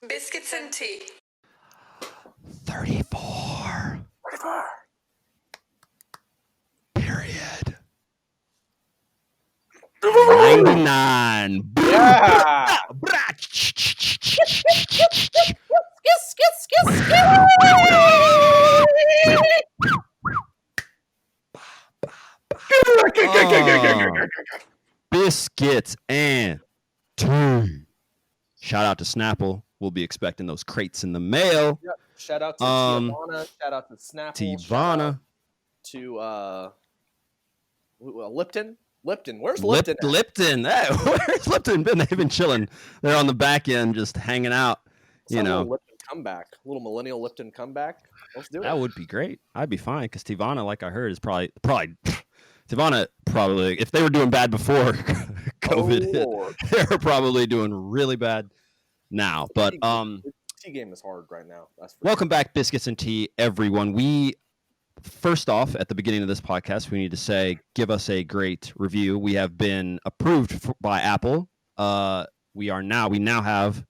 Biscuits and tea. 34. Period. 99. Yeah. Biscuits and tea. Shout out to Snapple. We'll be expecting those crates in the mail. Yep. Shout out to Tijuana. Shout out to Snapple. Tijuana. To Lipton. Lipton. Where's Lipton? Lipton. Hey, where's Lipton been? They've been chilling. They're on the back end, just hanging out. You know, Lipton comeback. A little millennial Lipton comeback. Let's do it. That would be great. I'd be fine because Tijuana, like I heard, is probably Tijuana probably, if they were doing bad before COVID hit, they're probably doing really bad now. But the tea game is hard right now. Welcome back, Biscuits and Tea, everyone. First off, at the beginning of this podcast, we need to say, give us a great review. We have been approved by Apple. We now have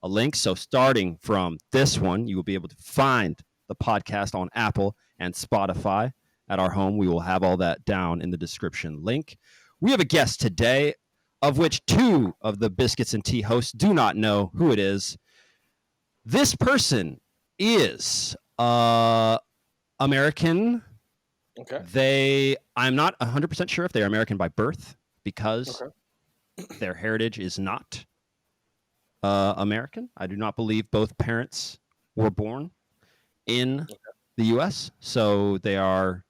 a link. So starting from this one, you will be able to find the podcast on Apple and Spotify at our home. We will have all that down in the description link. We have a guest today, of which two of the Biscuits and Tea hosts do not know who it is. This person is American. Okay. I'm not 100% sure if they are American by birth because their heritage is not American. I do not believe both parents were born in the U.S. So they are,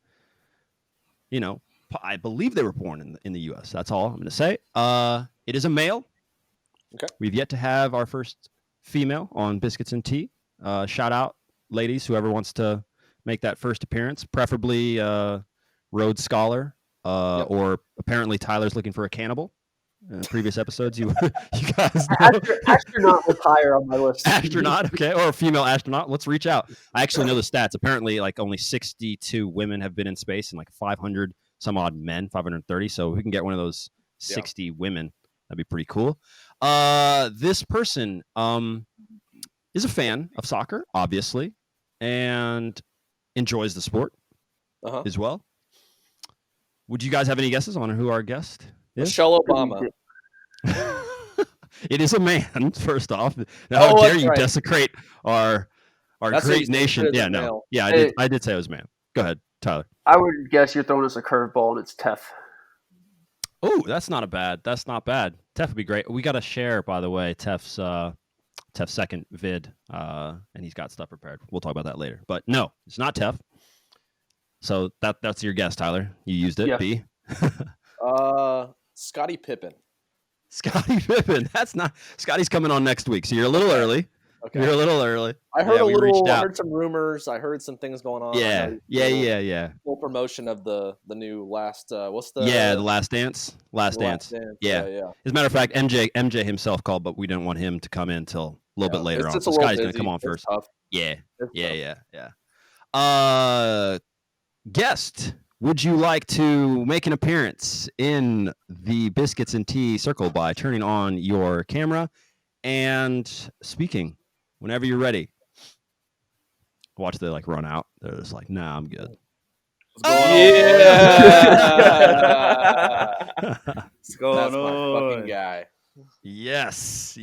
I believe they were born in the U.S. That's all I'm going to say. It is a male. Okay. We've yet to have our first female on Biscuits and Tea. Shout out, ladies, whoever wants to make that first appearance, preferably Rhodes Scholar, or apparently Tyler's looking for a cannibal. Previous episodes, you guys know. Astronaut was higher on my list. Astronaut, okay, or a female astronaut. Let's reach out. I actually know the stats. Apparently, like only 62 women have been in space, and like 500 some odd men, 530. So if we can get one of those 60 women, that'd be pretty cool. This person is a fan of soccer, obviously, and enjoys the sport as well. Would you guys have any guesses on who our guest is? Michelle Obama. It is a man, first off. How dare you desecrate our great nation? Yeah, no. Male. Yeah, I did say it was a man. Go ahead, Tyler. I would guess you're throwing us a curveball and it's Tef. Oh, that's not bad. Tef would be great. We got to share, by the way, Tef's second vid, and he's got stuff prepared. We'll talk about that later. But no, it's not Tef. So that's your guess, Tyler. You used it. Yeah. B. Scottie Pippen. Scottie Pippen. That's not. Scotty's coming on next week, so you're a little early. Okay. You're a little early. I heard I heard some rumors. I heard some things going on. Yeah. Full promotion of the new last. What's the? Yeah, the Last Dance. Last Dance. Yeah. As a matter of fact, MJ himself called, but we didn't want him to come in until a little bit later on. So Scotty's going to come on first. Tough. Yeah. Guest, would you like to make an appearance in the Biscuits and Tea circle by turning on your camera and speaking whenever you're ready? Watch they run out. They're just like, nah, I'm good. What's going on? My fucking guy. Yes.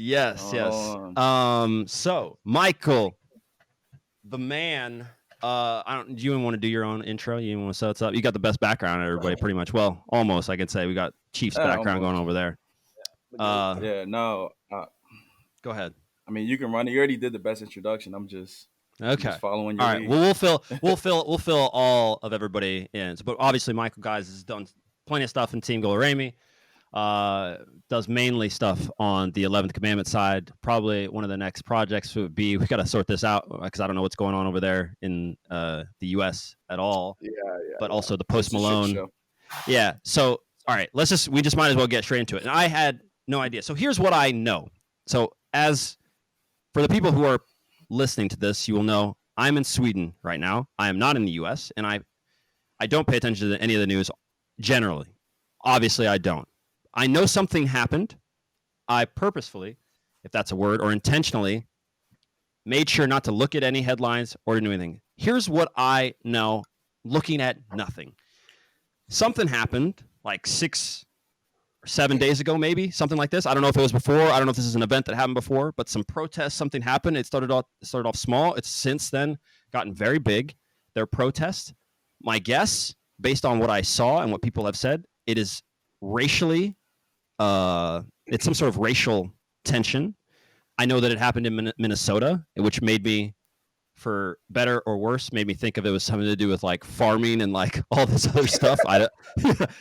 So Michael, the man. Do you even want to do your own intro? You even want to set us up? You got the best background, everybody, pretty much. Well, almost. I can say we got Chief's background going over there. Go ahead. I mean, you can run it. You already did the best introduction. I'm just following your lead. Well, we'll fill all of everybody in. But obviously, Michael, guys, has done plenty of stuff in Team 𝗏𝗏𝗧𝗏. Does mainly stuff on the 11th Commandment side. Probably one of the next projects would be, we got to sort this out because I don't know what's going on over there in the U.S. at all. But also the Post Malone. Yeah. So, all right, we just might as well get straight into it. And I had no idea. So here's what I know. So for the people who are listening to this, you will know I'm in Sweden right now. I am not in the U.S. and I don't pay attention to any of the news generally. Obviously, I don't. I know something happened. I purposefully, if that's a word, or intentionally made sure not to look at any headlines or to do anything. Here's what I know, looking at nothing. Something happened like 6 or 7 days ago, maybe something like this. I don't know if it was before. I don't know if this is an event that happened before, but some protests, something happened. It started off small. It's since then gotten very big. Their protests. My guess, based on what I saw and what people have said, it is racially. It's some sort of racial tension. I know that it happened in Minnesota, which made me, for better or worse, made me think of it was something to do with like farming and like all this other stuff. That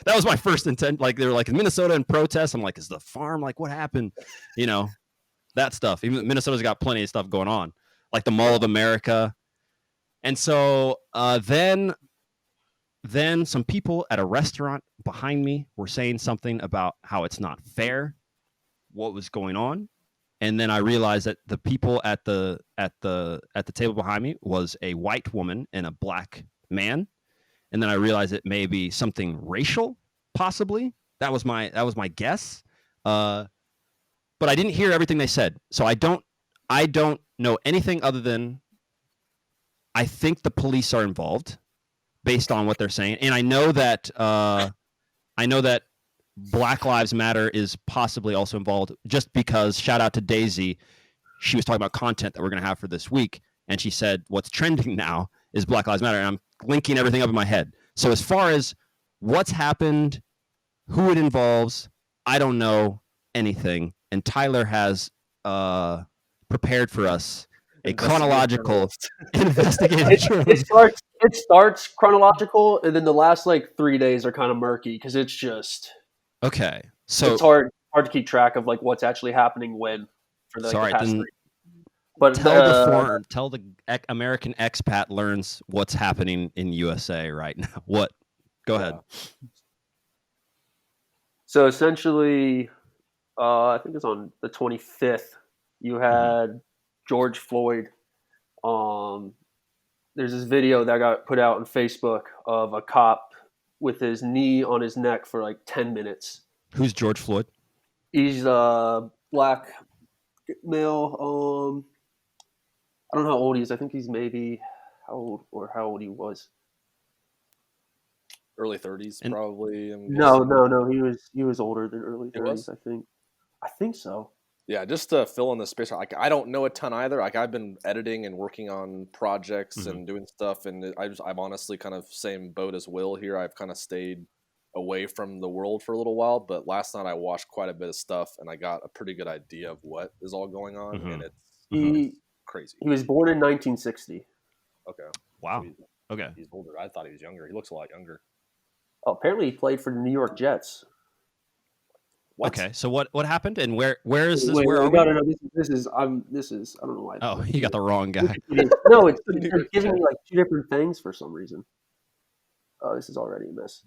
was my first intent. Like they were like in Minnesota and protests. I'm like, is the farm like what happened? You know, that stuff. Even Minnesota's got plenty of stuff going on, like the Mall of America. And so then some people at a restaurant behind me were saying something about how it's not fair, what was going on. And then I realized that the people at the table behind me was a white woman and a black man. And then I realized it may be something racial, possibly. That was my guess. But I didn't hear everything they said. So I don't know anything other than I think the police are involved based on what they're saying. And I know that Black Lives Matter is possibly also involved, just because, shout out to Daisy, she was talking about content that we're going to have for this week, and she said what's trending now is Black Lives Matter, and I'm linking everything up in my head. So as far as what's happened, who it involves, I don't know anything, and Tyler has prepared for us a chronological investigative journalist. It starts chronological, and then the last like 3 days are kind of murky because it's just... Okay, so it's hard to keep track of like what's actually happening when for the past 3. But tell the American expat learns what's happening in USA right now. What? Go ahead. So essentially, I think it's on the 25th. You had George Floyd. There's this video that got put out on Facebook of a cop with his knee on his neck for like 10 minutes. Who's George Floyd? He's a black male. I don't know how old he is. I think he's maybe how old he was. Early 30s, probably. No. He was older than early 30s. I think so. Yeah, just to fill in the space. Like, I don't know a ton either. Like, I've been editing and working on projects and doing stuff, and I'm honestly kind of same boat as Will here. I've kind of stayed away from the world for a little while, but last night I watched quite a bit of stuff, and I got a pretty good idea of what is all going on, and it's crazy. He was born in 1960. Okay. Wow. Okay. He's older. I thought he was younger. He looks a lot younger. Oh, apparently he played for the New York Jets. What? Okay, so what happened, and where is this? Wait, where are we? No. This is I don't know why. Oh, you got the wrong guy. No, it's giving me like 2 different things for some reason. Oh, this is already a mess.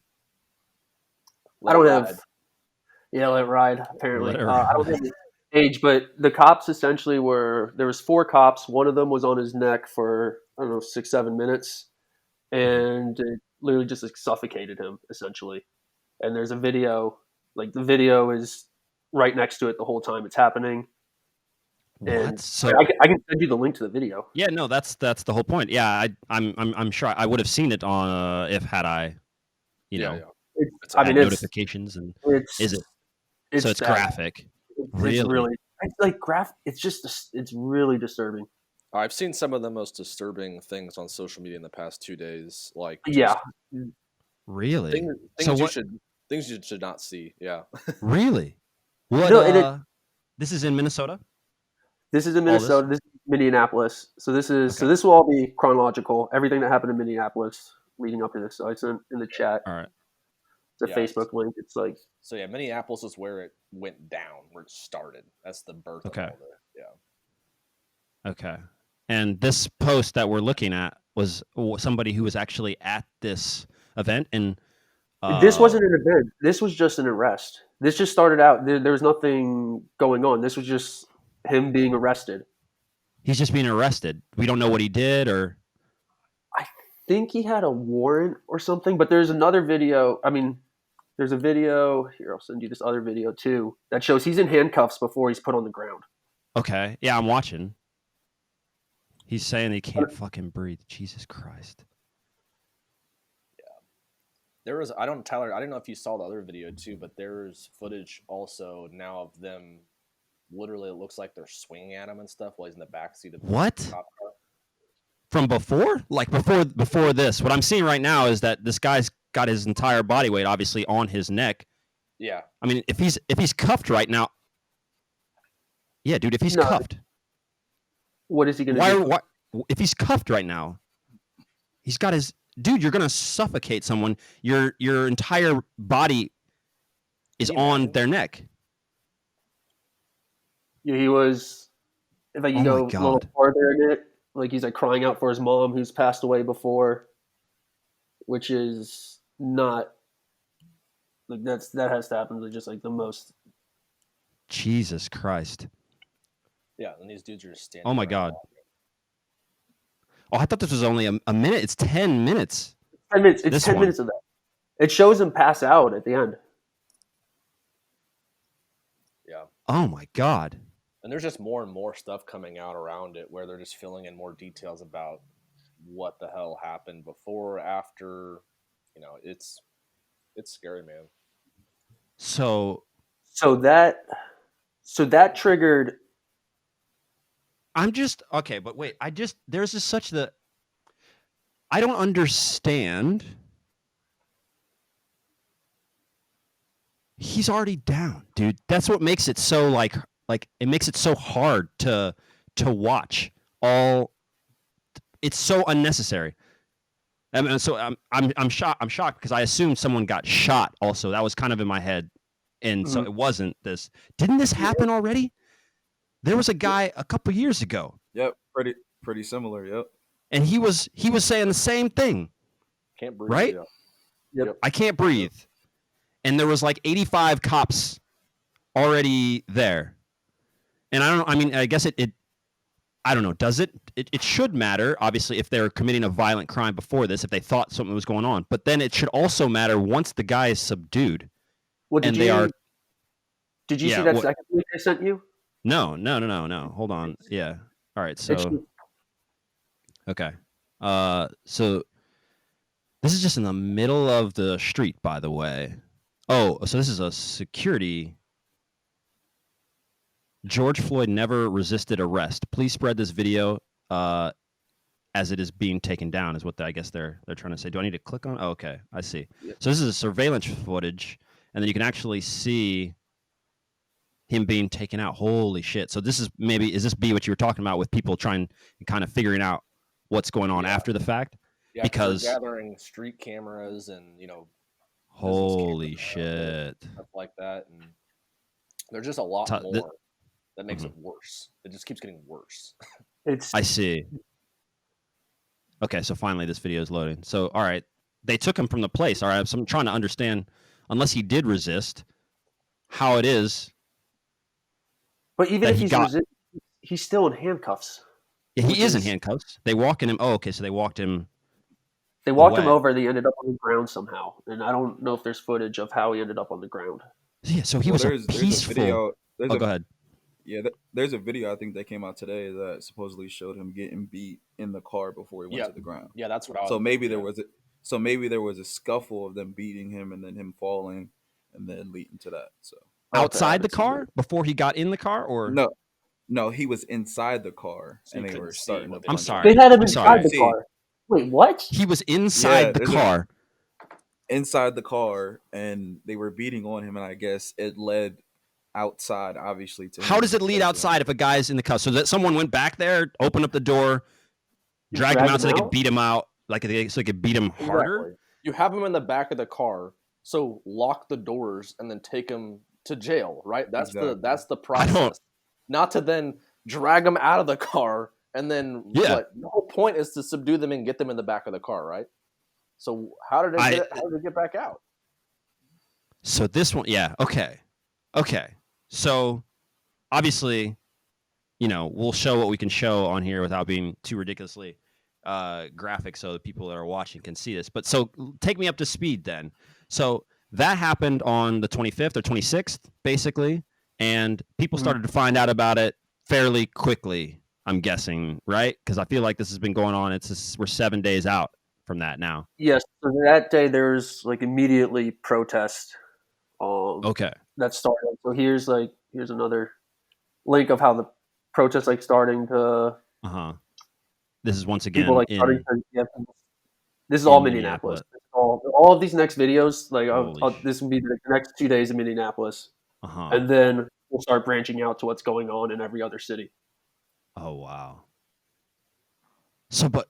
I don't have. Yeah, let it ride. Apparently, I don't have the age, but the cops essentially there was 4 cops. One of them was on his neck for 6-7 minutes, and it literally just like, suffocated him essentially. And there's a video. Like the video is right next to it the whole time it's happening. And so I can send you the link to the video. Yeah, no, that's the whole point. Yeah, I'm sure I would have seen it on if had I, notifications and is it? So it's graphic. Really? It's really like graphic. It's really disturbing. I've seen some of the most disturbing things on social media in the past 2 days. Like really things you should not see. Yeah. Really? What? No, this is in Minnesota? This is in Minnesota. This is Minneapolis. So this will all be chronological. Everything that happened in Minneapolis leading up to this. So it's in the chat. All right. It's a Facebook link. It's like Minneapolis is where it went down, where it started. That's the birth of all the Okay. And this post that we're looking at was somebody who was actually at this event, and this wasn't an event. This was just an arrest. This just started out. There was nothing going on. This was just him being arrested. He's just being arrested. We don't know what he did, or I think he had a warrant or something. But there's another video. I mean, there's a video here. I'll send you this other video too that shows he's in handcuffs before he's put on the ground. Okay. Yeah, I'm watching. He's saying he can't fucking breathe. Jesus Christ. There was, Tyler, I don't know if you saw the other video too, but there's footage also now of them. Literally, it looks like they're swinging at him and stuff while he's in the backseat of the cop car. From before? Like before this. What I'm seeing right now is that this guy's got his entire body weight obviously on his neck. Yeah. I mean, if he's cuffed right now. Yeah, dude, if he's cuffed. What is he going to do? Why, if he's cuffed right now, he's got his... Dude, you're going to suffocate someone. Your entire body is on their neck. Yeah, he was... If I can go a little farther in it, like he's like crying out for his mom who's passed away before, which is not... Like that has to happen. Just like the most... Jesus Christ. Yeah, and these dudes are just standing... Oh my God. Oh, I thought this was only a minute. It's 10 minutes. 10 minutes. It's 10 minutes of that. It shows him pass out at the end. Yeah. Oh my God. And there's just more and more stuff coming out around it where they're just filling in more details about what the hell happened before, after. You know, it's scary, man. So that triggered... I'm just okay, but wait. There's just such the. I don't understand. He's already down, dude. That's what makes it so like it makes it so hard to watch. It's so unnecessary. I mean, so I'm shocked. I'm shocked because I assumed someone got shot. Also, that was kind of in my head, and so it wasn't this. Didn't this happen already? There was a guy a couple years ago. Yep, pretty similar. Yep. And he was saying the same thing. Can't breathe. Right? Yep. I can't breathe. And there was like 85 cops already there. And I guess it I don't know. Does it? It should matter, obviously, if they're committing a violent crime before this, if they thought something was going on. But then it should also matter once the guy is subdued. Well, did you see that second link I sent you? No. Hold on. Yeah. All right. So, okay. So this is just in the middle of the street, by the way. Oh, so this is a security. George Floyd never resisted arrest. Please spread this video as it is being taken down, is what I guess they're trying to say. Do I need to click on? Oh, okay. I see. Yeah. So this is a surveillance footage, and then you can actually see him being taken out. Holy shit. So this is is this what you were talking about with people trying and kind of figuring out what's going on after the fact? Yeah, because gathering street cameras and, holy shit. Stuff like that. And there's just a lot more that makes it worse. It just keeps getting worse. I see. Okay, so finally this video is loading. So, all right. They took him from the place. All right, so I'm trying to understand, unless he did resist, how it is. But even if he's still in handcuffs. Yeah, he is in handcuffs. They walk in him. Oh, okay. So they walked him. They walked him over. They ended up on the ground somehow, and I don't know if there's footage of how he ended up on the ground. Yeah. So he was peaceful. Go ahead. Yeah, there's a video I think that came out today that supposedly showed him getting beat in the car before he went to the ground. Yeah, that's what I was. So maybe there was a scuffle of them beating him and then him falling, and then leading to that. So. Outside the car before he got in the car, or no, he was inside the car and they were starting. I'm sorry, they had him inside the car. Wait, what? He was inside the car. Inside the car, and they were beating on him, and I guess it led outside, obviously. To how does it lead outside if a guy's in the car? So that someone went back there, opened up the door, dragged him out so they could beat him out, so they could beat him harder. Exactly. You have him in the back of the car, so lock the doors and then take him to jail, right? That's the process. Not to then drag them out of the car and then the whole point is to subdue them and get them in the back of the car, right? So how did they get back out? So this one, okay. So obviously, we'll show what we can show on here without being too ridiculously graphic, so the people that are watching can see this. But so take me up to speed then. So that happened on the 25th or 26th, basically, and people started to find out about it fairly quickly. I'm guessing, right? Because I feel like this has been going on. We're 7 days out from that now. Yes, so that day there's like immediately protest. Okay. That started. So here's another link of how the protest like starting to. This is once again people like starting in. to. Yeah, this is all Minneapolis. All of these next videos, like this will be the next 2 days in Minneapolis, and then we'll start branching out to what's going on in every other city. Oh wow! So, but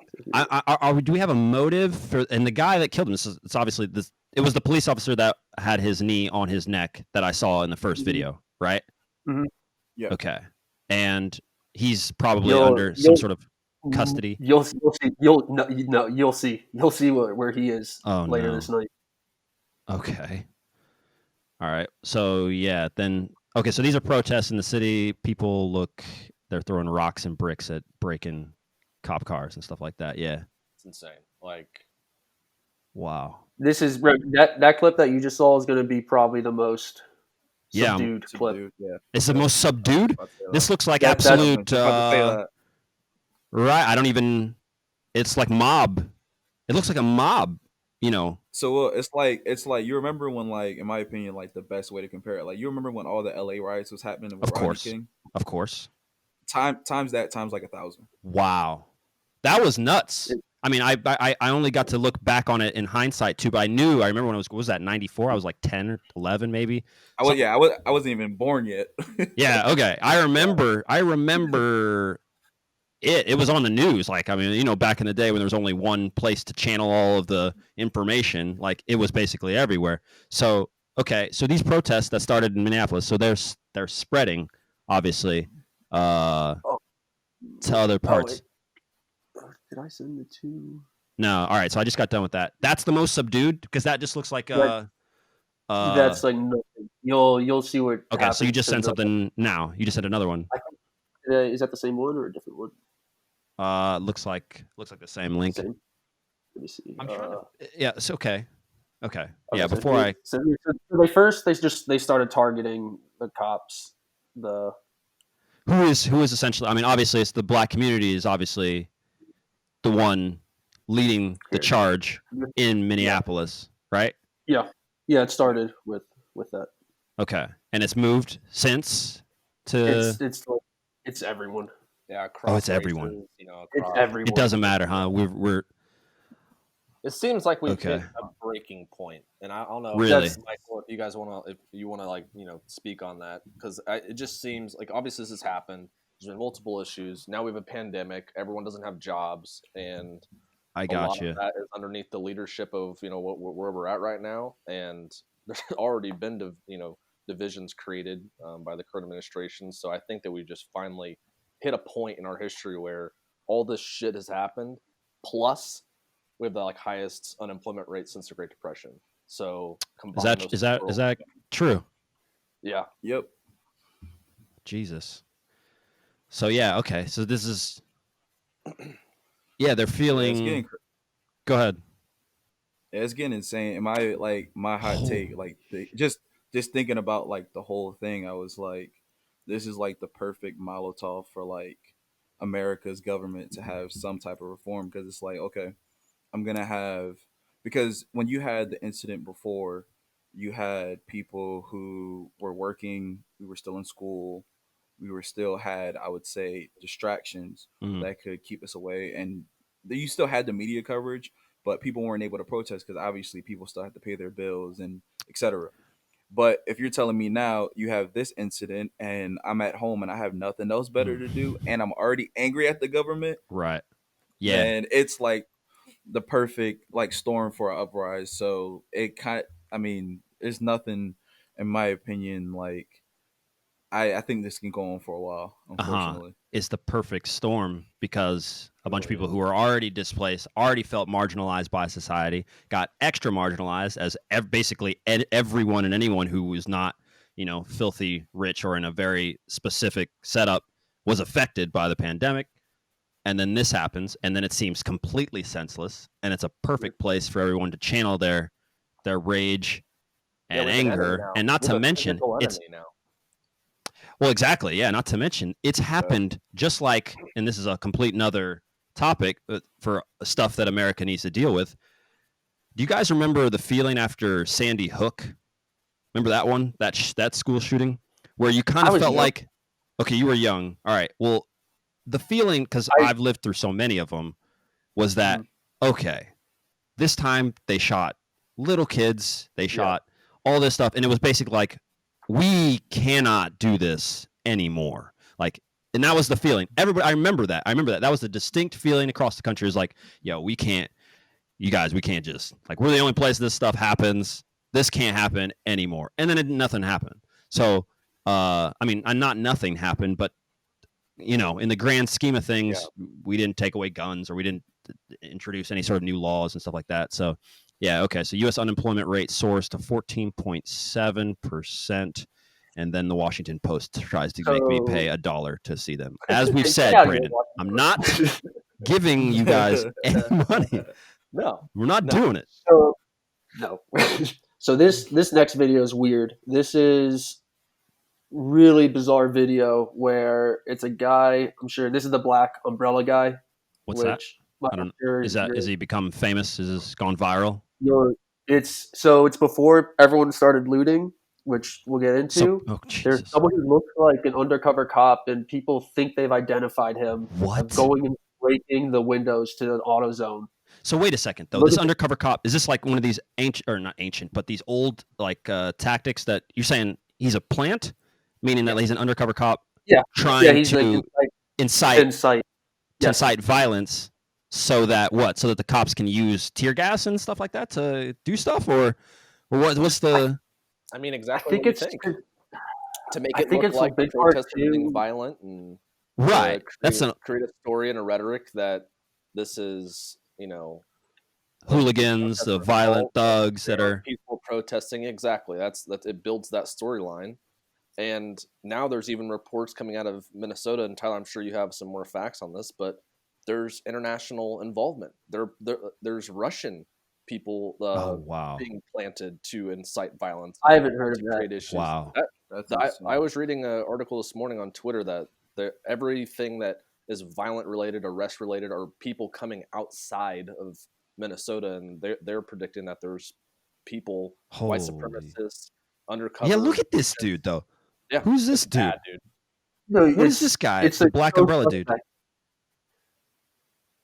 do we have a motive for? And the guy that killed him, it's obviously this. It was the police officer that had his knee on his neck that I saw in the first video, right? Mm-hmm. Yeah. Okay, and he's probably under some sort of custody. You'll see where he is later this night. Okay. All right. So yeah, then okay. So these are protests in the city. People they're throwing rocks and bricks at breaking cop cars and stuff like that. Yeah. It's insane. Like, wow. This is that clip that you just saw is going to be probably the most subdued clip. Yeah. It's the most subdued. This looks like absolute. Right. I don't even. It's like mob. It looks like a mob. You know. So it's like you remember when, like, in my opinion, like the best way to compare it, like you remember when all the LA riots was happening with Rodney King? Of course. Times like 1,000. Wow, that was nuts. I mean, I only got to look back on it in hindsight too, but I remember when it was that 94? I was like 10 or 11 maybe. I wasn't even born yet. Yeah, okay. I remember it was on the news. Like, I mean, you know, back in the day when there was only one place to channel all of the information, like it was basically everywhere. So, okay, so these protests that started in Minneapolis, so they're spreading, obviously, to other parts. Did I send the two? No. All right. So I just got done with that. That's the most subdued because that just looks like that's like nothing. You'll see what. Okay. So you just sent something now. You just sent another one. Is that the same one or a different one? Looks like the same link. Same. Let me see. I'm trying to. Yeah. It's okay. Okay. Yeah. So Before they started targeting the cops. Who is essentially? I mean, obviously, it's the black community is obviously the one leading the charge in Minneapolis, right? Yeah. It started with that. Okay, and it's moved since to. It's everyone. Yeah. It's everyone. You know, it's everyone. It doesn't matter, huh? We're. It seems like we've hit a breaking point, and I don't know. Really, Michael, if you want to, like, you know, speak on that, because it just seems like obviously this has happened. There's been multiple issues. Now we have a pandemic. Everyone doesn't have jobs, and I got you. That is underneath the leadership of, you know, where we're at right now, and there's already been divisions created by the current administration. So I think that we just finally hit a point in our history where all this shit has happened, plus we have the highest unemployment rate since the Great Depression. So is that true? Yeah. Yep. Jesus. So yeah, okay. So this is, yeah, they're feeling. Go ahead. Yeah, it's getting insane. And my hot take, just thinking about the whole thing, I was like, this is the perfect Molotov for America's government to have some type of reform, because it's okay, I'm gonna have, because when you had the incident before, you had people who were working, we were still in school. We were still had, I would say, distractions that could keep us away. And you still had the media coverage, but people weren't able to protest because obviously people still have to pay their bills and etc. But if you're telling me now you have this incident and I'm at home and I have nothing else better to do and I'm already angry at the government. Right. Yeah. And it's the perfect storm for an uprising. So it there's nothing, in my opinion, I think this can go on for a while, unfortunately. It's the perfect storm because a bunch of people who are already displaced, already felt marginalized by society, got extra marginalized as basically everyone and anyone who was not, filthy rich or in a very specific setup was affected by the pandemic. And then this happens, and then it seems completely senseless, and it's a perfect place for everyone to channel their rage and anger, and not to mention it's. Well, exactly. Yeah. Not to mention, it's happened just like, and this is a complete another topic for stuff that America needs to deal with. Do you guys remember the feeling after Sandy Hook? Remember that one, that school shooting, where you kind of felt like, okay, you were young. All right. Well, the feeling, because I've lived through so many of them, was that, okay, this time they shot little kids, they shot all this stuff, and it was basically like, we cannot do this anymore. Like, and that was the feeling. Everybody, I remember that. That was the distinct feeling across the country. Is like, yo, we can't, you guys, we can't just, like, we're the only place this stuff happens. This can't happen anymore. And then nothing happened. So, I mean, not nothing happened, but, you know, in the grand scheme of things, we didn't take away guns, or we didn't introduce any sort of new laws and stuff like that. So, yeah, okay. So U.S. unemployment rate soars to 14.7%. And then the Washington Post tries to make me pay $1 to see them. As we've said, Brandon, I'm not giving you guys any money. No. We're not doing it. No. So this next video is weird. This is really bizarre video where it's a guy. I'm sure this is the black umbrella guy. What's that? I don't know. Is he become famous? Is this gone viral? No, it's before everyone started looting, which we'll get into. There's someone who looks like an undercover cop, and people think they've identified him. What? Going and breaking the windows to an AutoZone. So wait a second, though. This undercover cop, is this like one of these ancient, or not ancient, but these old like tactics that you're saying he's a plant, meaning that he's an undercover cop, trying to incite violence, so that the cops can use tear gas and stuff like that to do stuff, or what's the? I mean, exactly. To make it look like the protesters being violent and create a story and a rhetoric that this is, you know, hooligans, the violent thugs that are people protesting. Exactly. That it builds that storyline. And now there's even reports coming out of Minnesota, and Tyler, I'm sure you have some more facts on this, but there's international involvement. There's Russian people being planted to incite violence. I haven't heard of that. Issues. Wow. I was reading an article this morning on Twitter that everything that is violent related, arrest related, are people coming outside of Minnesota, and they're predicting that there's people, white supremacists, undercover. Yeah, look at this dude though. Yeah, who's this dude? Bad, dude? No, what is this guy? It's the black umbrella dude.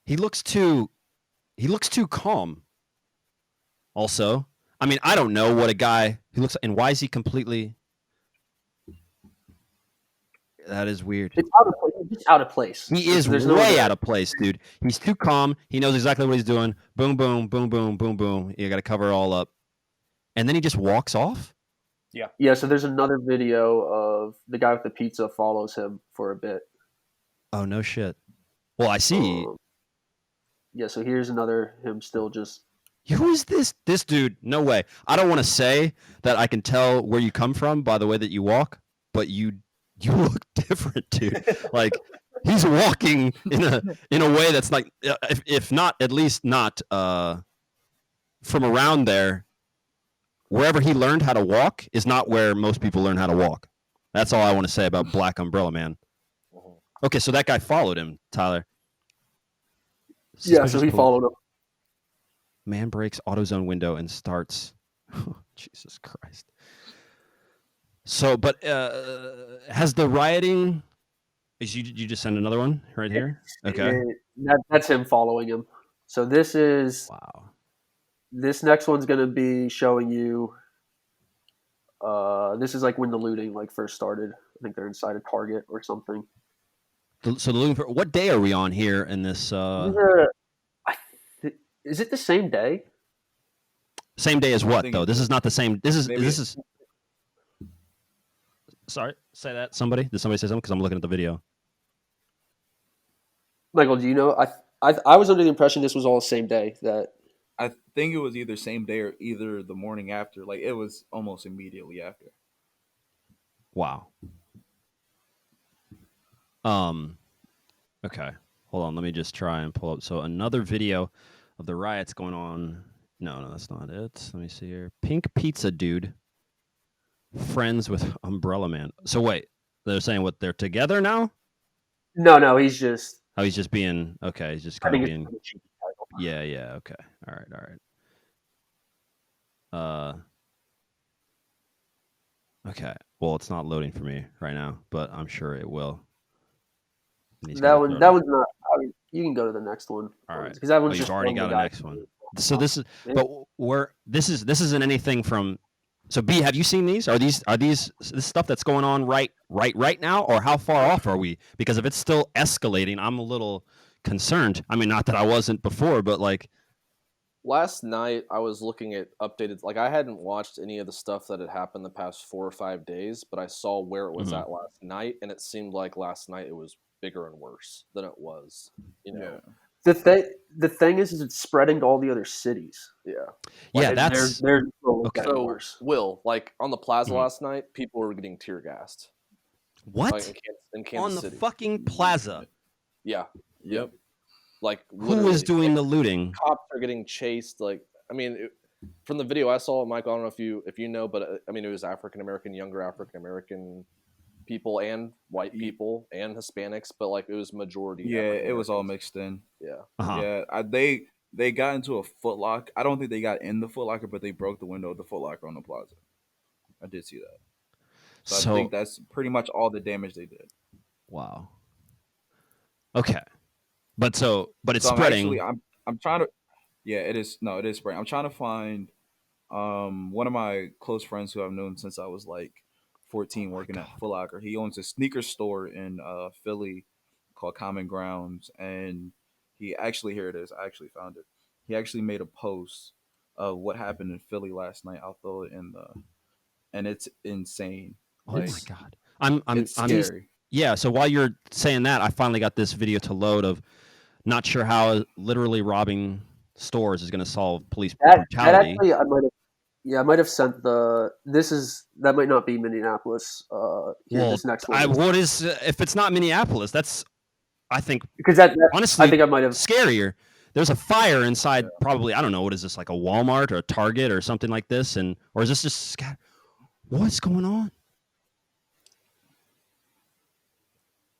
He looks too calm. Also, I mean, I don't know what a guy who looks, and why is he completely? That is weird. It's out of place. He is way out of place, dude. He's too calm. He knows exactly what he's doing. Boom, boom, boom, boom, boom, boom. You got to cover it all up, and then he just walks off. Yeah. So there's another video of the guy with the pizza follows him for a bit. Oh no shit. Well, I see. Yeah. So here's another him still just. Who is this? This dude? No way. I don't want to say that I can tell where you come from by the way that you walk, but you look different, dude. Like he's walking in a way that's like, if not, at least not from around there. Wherever he learned how to walk is not where most people learn how to walk. That's all I want to say about Black Umbrella Man. Okay, so that guy followed him, Tyler. Yeah, so he followed him. Man breaks AutoZone window and starts. Oh, Jesus Christ. So, but has the rioting? You just send another one right here? Okay. That's him following him. So this is. Wow. This next one's going to be showing you. This is like when the looting first started. I think they're inside a Target or something. So the looting. What day are we on here in this? Is it the same day? Same day as what though? This is not the same. This is. Sorry, say that. Somebody? Did somebody say something? Because I'm looking at the video. Michael, do you know? I was under the impression this was all the same day. That I think it was either same day or either the morning after. Like it was almost immediately after. Wow. Okay. Hold on. Let me just try and pull up. So another video of the riots going on. No, that's not it. Let me see here. Pink pizza dude. Friends with Umbrella Man. So wait. they're saying what they're together now. No, he's just. Oh, he's just being okay. He's just kind of being. Yeah. Okay. All right. Okay. Well, it's not loading for me right now, but I'm sure it will. That one's not. You can go to the next one. All right. Because that one's you've just already got a next one. So this is, but this isn't anything from. So B, have you seen these? Are these this stuff that's going on right now, or how far off are we? Because if it's still escalating, I'm a little concerned. I mean, not that I wasn't before, but like. Last night, I was looking at updated. Like, I hadn't watched any of the stuff that had happened the past 4 or 5 days, but I saw where it was at last night, and it seemed like last night it was bigger and worse than it was. You know, the thing is it's spreading to all the other cities. Yeah, yeah, that's okay. So, Will, like on the plaza last night, people were getting tear gassed. What? Like in Kansas City. On the fucking plaza? Yeah. Yep. Like, who is doing the looting? Cops are getting chased. Like, I mean, from the video I saw, Michael, I don't know if you know, but I mean, it was younger African American people and white people and Hispanics, but like it was majority. Yeah, it was all mixed in. Yeah. Yeah. They got into a Foot Locker. I don't think they got in the Foot Locker, but they broke the window of the Foot Locker on the plaza. I did see that. So I think that's pretty much all the damage they did. Wow. Okay. But it's so spreading. I'm trying to. Yeah, it is. No, it is spreading. I'm trying to find one of my close friends who I've known since I was like 14, working at Foot Locker. He owns a sneaker store in Philly called Common Grounds, and he actually, here it is. I actually found it. He actually made a post of what happened in Philly last night. I'll throw it in and it's insane. Oh my god, I'm scary. Yeah. So while you're saying that, I finally got this video to load of. Not sure how literally robbing stores is going to solve police brutality. Actually, I might have sent that might not be Minneapolis. This next one. What is if it's not Minneapolis? That's I think because honestly, I think I might have scarier. There's a fire inside. Probably I don't know what is this like a Walmart or a Target or something like this, or is this just what's going on?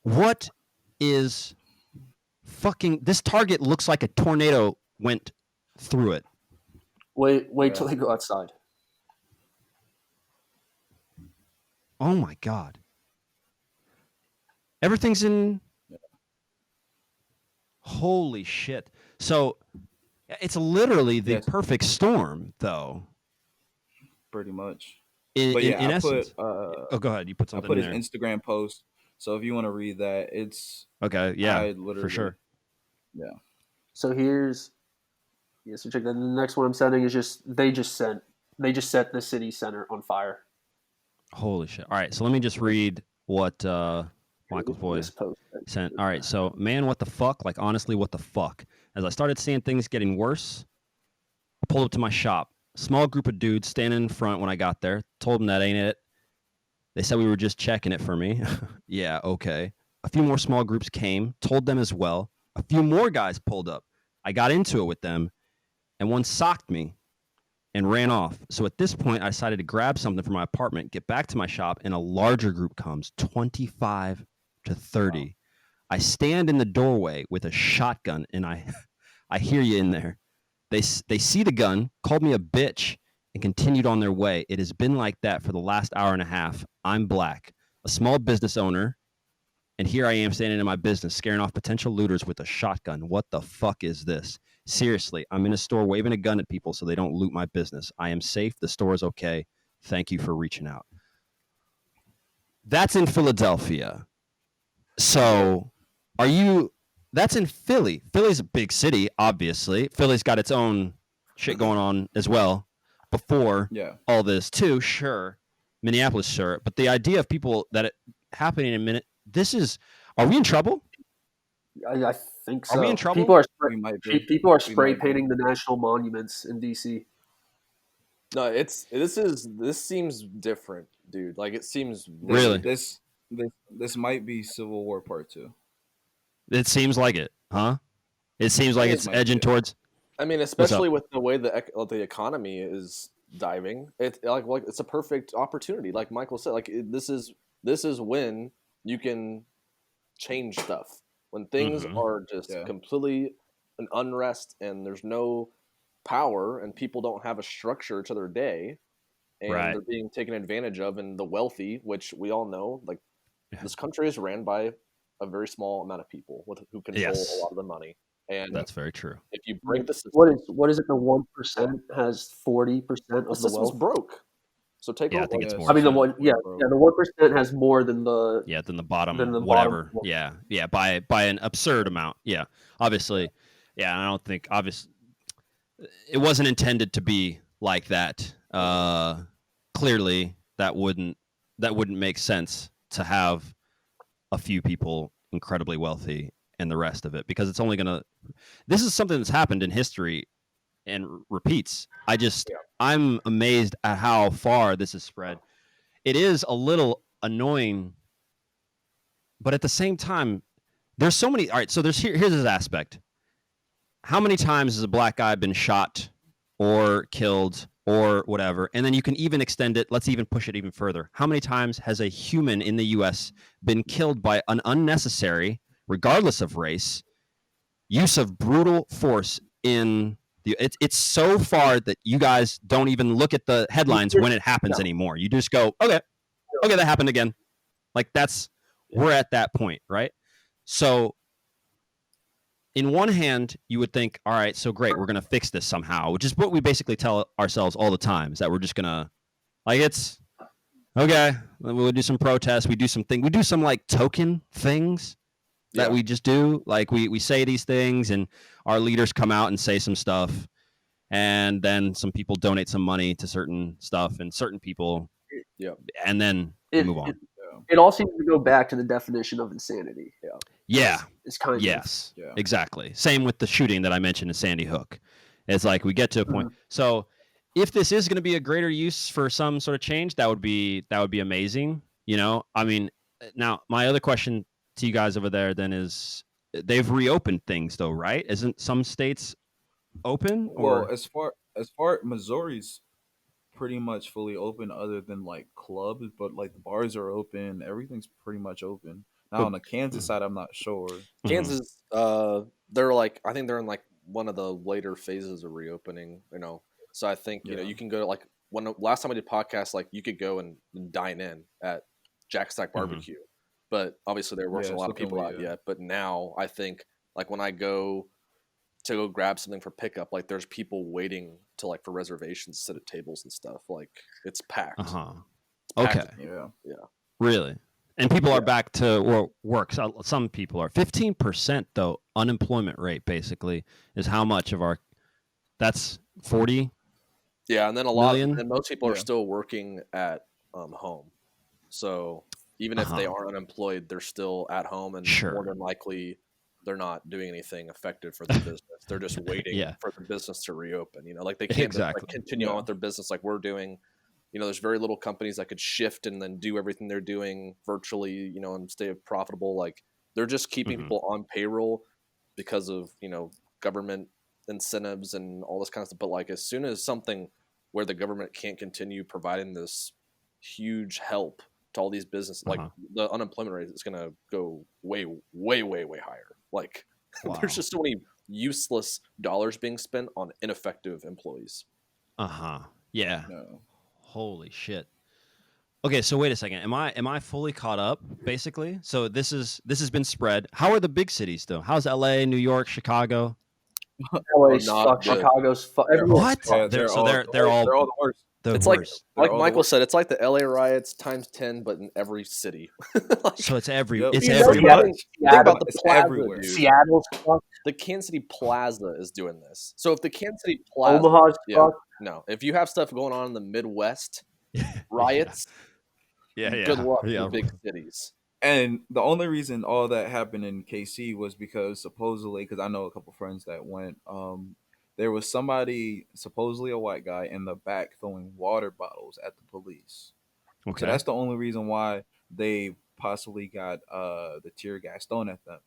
What is fucking this Target looks like a tornado went through it. Wait till they go outside. Oh my god. Everything's in holy shit. So it's literally the perfect storm though. Pretty much. In essence. Go ahead. You put something I put in there. his Instagram post. So if you want to read that, it's okay. Yeah, for sure. Yeah. So so check that. The next one I'm sending is they just set the city center on fire. Holy shit! All right, so let me just read what Michael's boy sent. All right, so man, what the fuck? Like honestly, what the fuck? As I started seeing things getting worse, I pulled up to my shop. Small group of dudes standing in front when I got there. Told them that ain't it. They said we were just checking it for me. Yeah, okay. A few more small groups came. Told them as well. A few more guys pulled up. I got into it with them, and one socked me and ran off. So at this point, I decided to grab something from my apartment, get back to my shop, and a larger group comes, 25 to 30. Wow. I stand in the doorway with a shotgun, and I hear you in there. They see the gun, called me a bitch, and continued on their way. It has been like that for the last hour and a half. I'm black, a small business owner, and here I am standing in my business, scaring off potential looters with a shotgun. What the fuck is this? Seriously, I'm in a store waving a gun at people so they don't loot my business. I am safe. The store is okay. Thank you for reaching out. That's in Philadelphia. So that's in Philly. Philly's a big city, obviously. Philly's got its own shit going on as well before all this too. Sure. Minneapolis, sure. But the idea of people that it happening in a minute, are we in trouble? I think so. Are we in trouble? People are spray painting the national monuments in DC. No, this seems different, dude. Like it seems really this might be Civil War Part 2. It seems like it, huh? It seems like it's edging towards. I mean, especially with the way the economy is diving, it's like it's a perfect opportunity. Like Michael said, like this is this is when you can change stuff. When things are just completely an unrest and there's no power and people don't have a structure to their day and they're being taken advantage of, and the wealthy, which we all know, like this country is ran by a very small amount of people who control a lot of the money. And that's very true. If you break the system, what is it? The 1% has 40% of the wealth. System's broke. So take. I think it's more. I mean, the 1% has more than the than the bottom whatever. Bottom. By an absurd amount. Yeah, obviously. Yeah, I don't think it wasn't intended to be like that. Clearly, that wouldn't make sense to have a few people incredibly wealthy and the rest of it, because it's only gonna. This is something that's happened in history and repeats. I'm amazed at how far this is spread. It is a little annoying, but at the same time, there's so many. All right, so here's this aspect. How many times has a black guy been shot or killed or whatever? And then you can even extend it. Let's even push it even further. How many times has a human in the U.S. been killed by an unnecessary, regardless of race, use of brutal force in the? It's so far that you guys don't even look at the headlines when it happens anymore. You just go, okay, that happened again. Like we're at that point, right? So in one hand, you would think, all right, so great, we're going to fix this somehow, which is what we basically tell ourselves all the time, is that we're just going to, it's, okay, we'll do some protests, we do some like token things that we just do. Like we say these things and our leaders come out and say some stuff, and then some people donate some money to certain stuff and certain people, and then move on. It all seems to go back to the definition of insanity. It's kind of exactly. Same with the shooting that I mentioned in Sandy Hook. It's like we get to a point. So if this is going to be a greater use for some sort of change, that would be amazing. I mean, now my other question to you guys over there then is, they've reopened things though, right? Isn't some states open? Well, as far Missouri's pretty much fully open, other than like clubs, but like the bars are open, everything's pretty much open. Now on the Kansas side, I'm not sure. Kansas, they're like, I think they're in like one of the later phases of reopening, So I think you can go to, like, last time I did podcasts, like you could go and dine in at Jack Stack Barbecue, but obviously there weren't a lot of people out yet. But now I think, like, when I go to go grab something for pickup, like there's people waiting to, like, for reservations, sit at tables and stuff. Like it's packed. Okay. Yeah. Really? And people are back to work. Some people are. 15% though, unemployment rate basically is how much of our. That's 40. Yeah, and then and most people are still working at home. So even if they are unemployed, they're still at home, and more than likely they're not doing anything effective for the business. They're just waiting for the business to reopen. Like they can't just, continue on with their business like we're doing. There's very little companies that could shift and then do everything they're doing virtually, and stay profitable. Like they're just keeping people on payroll because of, government incentives and all this kind of stuff. But like as soon as something where the government can't continue providing this huge help to all these businesses, like the unemployment rate is going to go way, way, way, way higher. Like there's just so many useless dollars being spent on ineffective employees. Yeah. No. Holy shit. Okay, so wait a second. Am I fully caught up basically? So this has been spread. How are the big cities though? How's LA, New York, Chicago? LA's fucked. Chicago's fucked. What? Yeah, they're all the worst. It's like Michael said, it's like the LA riots times 10, but in every city. So it's everywhere. Think about the plaza, everywhere. Seattle's fucked. The Kansas City Plaza is doing this. So if the Kansas City Plaza, Omaha's fucked. No, if you have stuff going on in the Midwest, riots, good luck in big cities. And the only reason all that happened in KC was because supposedly, because I know a couple friends that went, there was somebody, supposedly a white guy, in the back throwing water bottles at the police. Okay. So that's the only reason why they possibly got the tear gas thrown at them.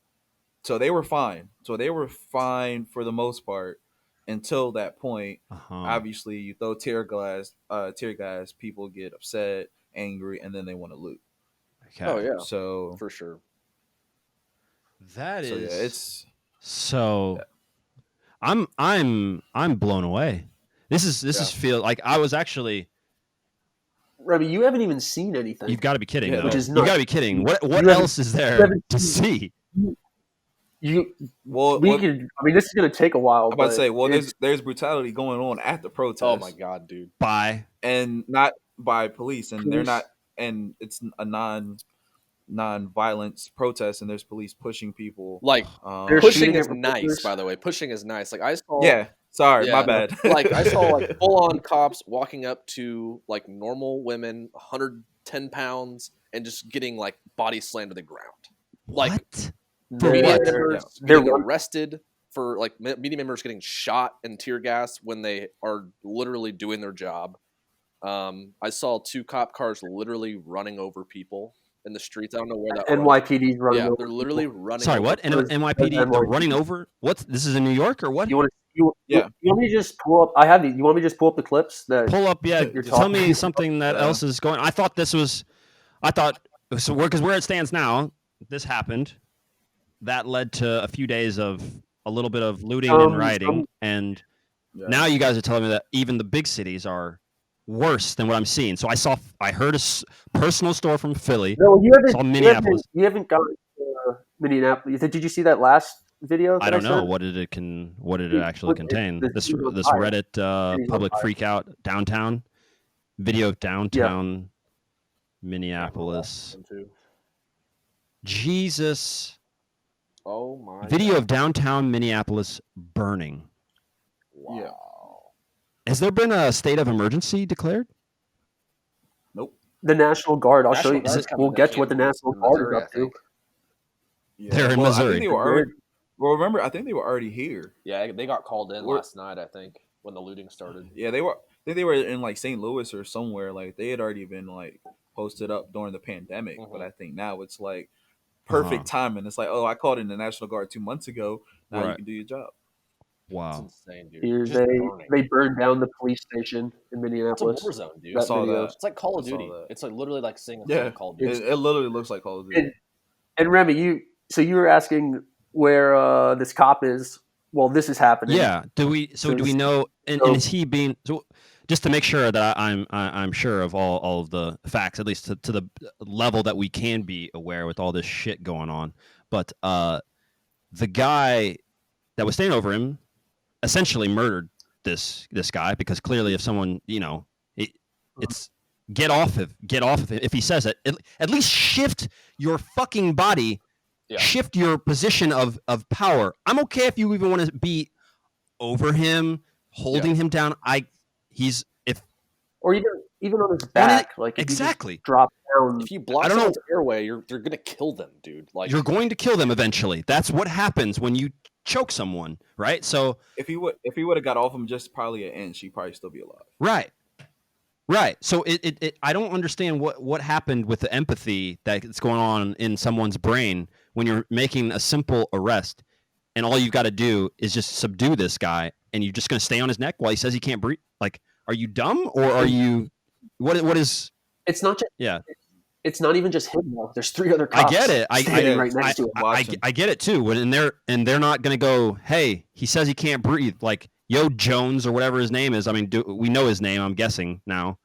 So they were fine. So they were fine for the most part until that point. Obviously, you throw tear gas, people get upset, angry, and then they want to loot. Okay. Oh yeah, So for sure. That so is yeah, it's so. I'm blown away. This is feel like I was actually. Remy, you haven't even seen anything. You've got to be kidding, Yeah, though. which is You nuts. got to be kidding. What you else is there to see? well, We could. I mean, this is going to take a while. I'm about to but say, well, it's- there's brutality going on at the protest. Oh my god, dude. By and not by police, and they're Police. not, and it's a non-violence protest, and there's police pushing people. Like They're pushing shooting is at nice, reporters. by the way. Pushing is nice. Like I saw. Yeah, sorry, Yeah. my bad. Like I saw like full on cops walking up to like normal women, 110 pounds, and just getting like body slammed to the ground. Like what? media they're- members they're getting one- arrested for like media members getting shot and tear gas when they are literally doing their job. I saw 2 cop cars literally running over people in the streets. I don't know where that was. NYPD's running Yeah, over. they're literally running. Sorry, over what? people. NYPD? They're NYPD. running over. What? This is in New York or what? You want to? Yeah. You want me to just pull up? I have the. You want me to just pull up the clips that? Pull up, yeah. You're Tell me talking- something that Yeah. else is going. I thought this was. I thought so. Because where it stands now, this happened. That led to a few days of a little bit of looting and rioting, and Yeah. now you guys are telling me that even the big cities are worse than what I'm seeing. So I heard a personal story from Philly. No, you It's all haven't. Minneapolis. You haven't gotten Minneapolis. Did you see that last video? I that don't know sent? what did it actually What- contain. the This city's on this fire. Reddit City's on public fire. freak out downtown video of downtown Minneapolis. Jesus. Oh my. Video of downtown Minneapolis burning. Wow. Yeah. Has there been a state of emergency declared? Nope. The National Guard. I'll show you. Guard's coming We'll to get to what the Kansas National and Guard Missouri, is I up to. think. Yeah. They're in I Missouri. think they were already. Well, remember, I think they were already here. Yeah, they got called in We're- last night. I think when the looting started. Yeah, they were. I think they were in like St. Louis or somewhere. Like they had already been like posted up during the pandemic, but I think now it's like perfect timing. It's like, oh, I called in the National Guard 2 months ago. Now you Right. can do your job. It's Wow. insane, dude. Here Just burning. they burned down the police station in It's a Minneapolis. war zone, dude. I That saw video. that. It's like Call of I saw Duty. that. It's like literally like seeing a Yeah, Call of Duty. it literally looks like Call of Duty. And Remy, you were asking where this cop is. Well, this is happening. Yeah. Do we know? And is he being? So just to make sure that I'm sure of all of the facts, at least to the level that we can be aware with all this shit going on. But the guy that was standing over him essentially murdered this guy, because clearly if someone it's get off of him. If he says it, at least shift your fucking body. Yeah. Shift your position of power. I'm okay if you even want to be over him, holding him down. Or even on his back, like if you just Exactly. drop down. If you block I don't know. someone's airway, you're gonna kill them, dude. Like You're going to kill them eventually. That's what happens when you choke someone, right? So If he would have got off him just probably an inch, he'd probably still be alive. right. So it I don't understand what happened with the empathy that's going on in someone's brain when you're making a simple arrest, and all you've got to do is just subdue this guy, and you're just going to stay on his neck while he says he can't breathe. Like, are you dumb, or are you what is? It's not just. Yeah. It's not even just him though. There's 3 other cops. I get it. standing right next to him. I get it too. And they're not going to go, hey, he says he can't breathe. Like, yo, Jones or whatever his name is. I mean, we know his name, I'm guessing now.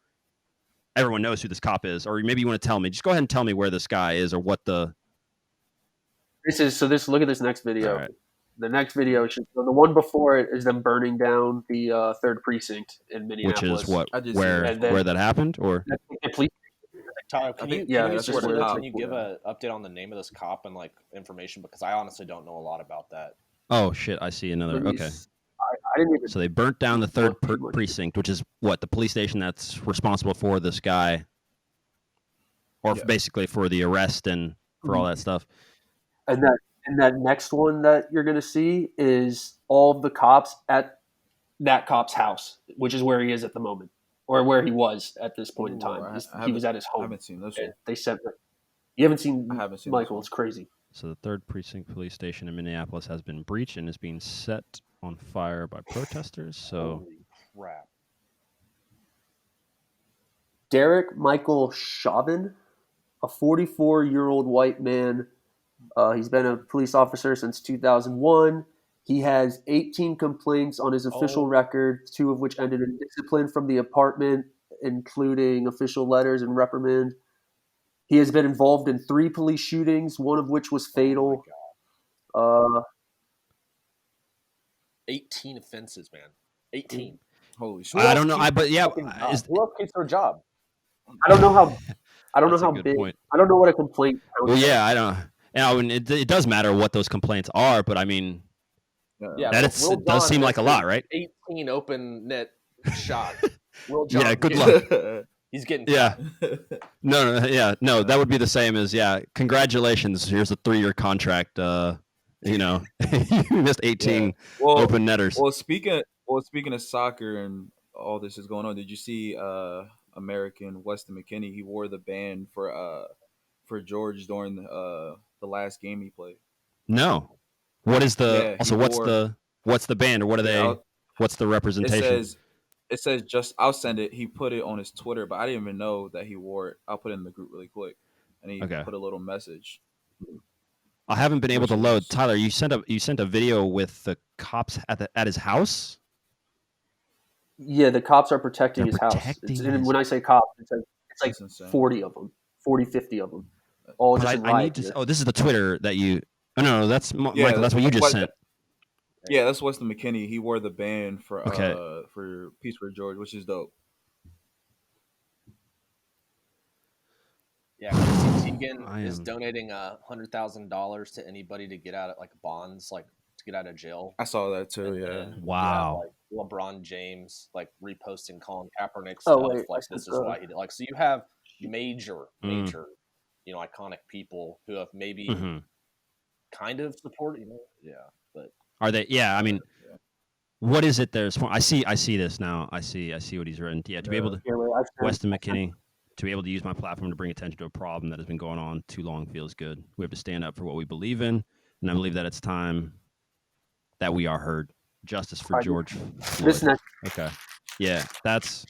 Everyone knows who this cop is. Or maybe you want to tell me. Just go ahead and tell me where this guy is or what the... Look at this next video. All right. The next video, the one before it is them burning down the 3rd precinct in Which Minneapolis. is what? I just Where see And then- The police. Tyler, can you that's sort where of- the can you cop- give an update on the name of this cop and like information, because I honestly don't know a lot about that. Oh, shit. I see another. Okay. I didn't even. So they burnt down the 3rd Too much. precinct, which is what? The police station that's responsible for this guy. Or Yeah. basically for the arrest and for all that stuff. And that next one that you're going to see is all of the cops at that cop's house, which is where he is at the moment, or where he was at this point in time. He was at his I home. haven't seen this And one. they sent. You haven't seen. I haven't seen Michael. this It's crazy. So the 3rd precinct police station in Minneapolis has been breached and is being set on fire by protesters. So Holy crap! Derek Michael Chauvin. a 44-year-old white man. He's been a police officer since 2001. He has 18 complaints on his official record, 2 of which ended in discipline from the department, including official letters and reprimand. He has been involved in 3 police shootings, one of which was fatal. 18 offenses, man. 18. Holy shit! I don't know. Who else keeps their job? I don't know how. I don't know That's a how good big. point. I don't know what a complaint. Well, yeah, I don't. And it does matter what those complaints are, but I mean, Yeah, that it does seem like a lot, right? 18 open net shot. Will John, Yeah, good luck. He's getting No, that would be the same as congratulations. Here's a 3-year contract. You missed 18 open netters. Well, speaking of soccer and all this is going on, did you see American Weston McKennie? He wore the band for George during the last game he played. No. What is the what's the band, or what are they? What's the representation? It says just. I'll send it. He put it on his Twitter, but I didn't even know that he wore it. I'll put it in the group really quick, and he put a little message. I haven't been able to load. Tyler, you sent a video with the cops at his house. Yeah, the cops are protecting his house. When I say cops, it's like 40 of them, 40, 50 of them. All just in riot gear. Oh, this is the Twitter that you. Oh no, that's Michael. That's what you just sent. Yeah, that's Weston McKennie. He wore the band for Peace for George, which is dope. Yeah, Tegan is donating $100,000 to anybody to get out of bonds, to get out of jail. I saw that too. And wow. LeBron James reposting Colin Kaepernick stuff. This is why he did. So you have major, iconic people who have maybe kind of supported. But are they? Yeah, I mean. What is it there's I see this now. I see what he's written. Yeah, to be able to Weston McKennie, to be able to use my platform to bring attention to a problem that has been going on too long feels good. We have to stand up for what we believe in, and I believe that it's time that we are heard. Justice for George Floyd. Okay. Yeah, that's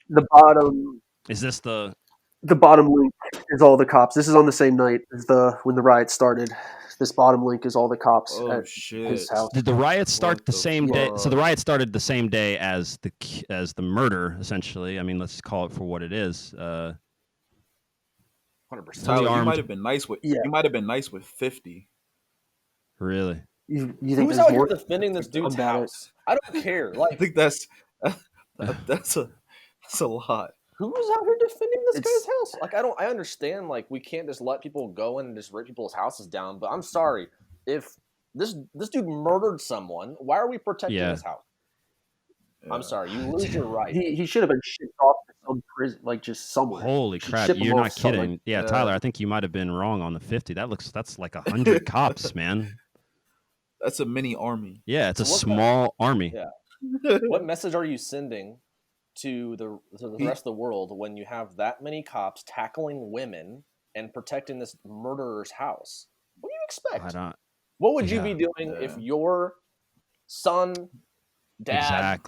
the bottom. Is this the bottom link is all the cops. This is on the same night as when the riot started. This bottom link is all the cops at his house. Did the riots start the same day? So the riot started the same day as the murder, essentially. I mean, let's call it for what it is. 100%. Tyler, you might have been nice with. You might have been nice with 50. Really? You think who's out here defending this dude's house? I don't care. I think that's a lot. Who's out here defending this guy's house? I understand, we can't just let people go in and just rip people's houses down, but I'm sorry. If this dude murdered someone, why are we protecting his house? Yeah. I'm sorry. You lose your right. He should have been shipped off to some prison, just somewhere. Holy crap. You're not kidding. Yeah, Tyler, I think you might have been wrong on the 50. That's like 100 cops, man. That's a mini army. Yeah, it's a small army. Yeah. What message are you sending to the rest of the world when you have that many cops tackling women and protecting this murderer's house? What do you expect? What would you be doing if your son, dad,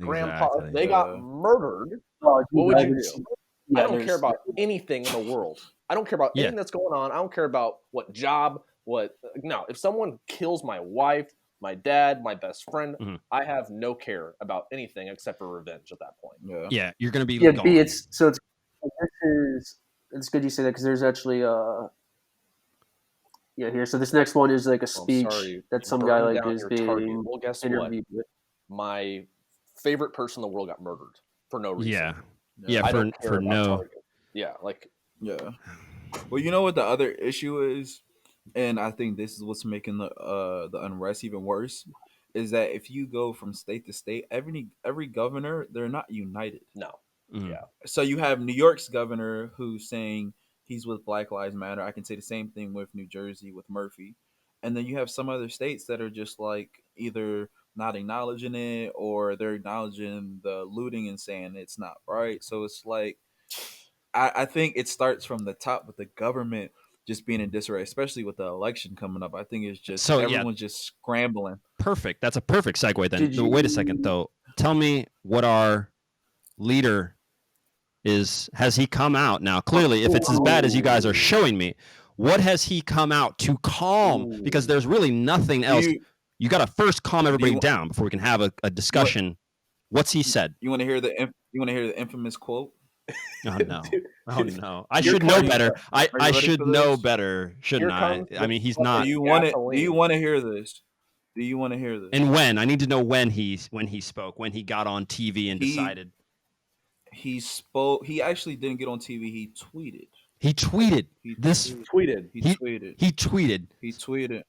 grandpa, if they got murdered? What would you do? I don't care about anything in the world. I don't care about anything that's going on. I don't care about what job, if someone kills my wife, my dad, my best friend, I have no care about anything except for revenge at that point. Yeah, you're going to be gone. It's good you say that, because there's actually here. So this next one is a speech that some guy is being interviewed with. My favorite person in the world got murdered for no reason. Yeah, for no. Yeah, Well, you know what the other issue is? And I think this is what's making the unrest even worse, is that if you go from state to state, every governor, they're not united. No. Yeah. So you have New York's governor who's saying he's with Black Lives Matter. I can say the same thing with New Jersey with Murphy. And then you have some other states that are just either not acknowledging it, or they're acknowledging the looting and saying it's not right. So it's I think it starts from the top with the government just being in disarray, especially with the election coming up. I think it's just everyone's just scrambling. Perfect. That's a perfect segue then. Wait a second, though. Tell me what our leader has he come out now? Clearly, if it's as bad as you guys are showing me, what has he come out to calm? Because there's really nothing else. You got to first calm everybody down before we can have a discussion. What's he said? You want to hear the infamous quote? Oh no! Oh no! I should know better. I should know better, shouldn't I? I mean, he's not. Do you want to hear this? Do you want to hear this? And when? I need to know when he spoke, when he got on TV and decided. He spoke. He actually didn't get on TV. He tweeted. He tweeted. He tweeted.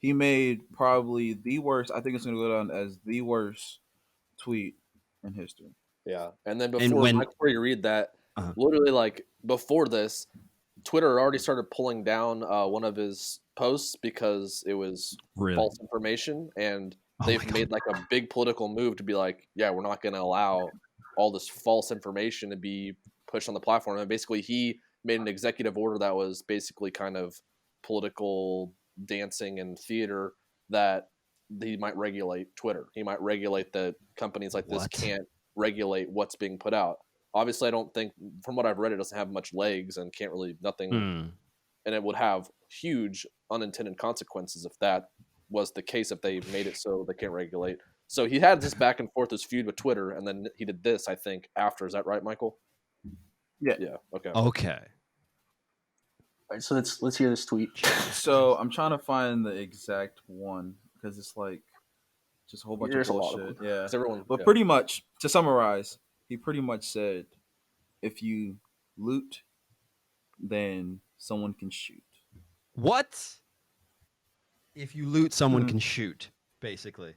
He made probably the worst. I think it's going to go down as the worst tweet in history. Yeah, and then before you read that, literally like before this, Twitter already started pulling down one of his posts because it was false information, and they've made like a big political move to be like, yeah, we're not going to allow all this false information to be pushed on the platform. And basically, he made an executive order that was basically kind of political dancing and theater that he might regulate Twitter. He might regulate that companies like this can't regulate what's being put out. Obviously, I don't think, from what I've read, it doesn't have much legs and can't really nothing. And it would have huge unintended consequences if that was the case, if they made it so they can't regulate. So he had this back and forth, this feud with Twitter, and then he did this, I think, after. Is that right, Michael? Yeah. Yeah. Okay. Okay. All right, so let's hear this tweet. So I'm trying to find the exact one because it's like just a whole bunch of bullshit. Yeah. But pretty much, to summarize, he pretty much said, if you loot, then someone can shoot. What? If you loot, someone can shoot, basically.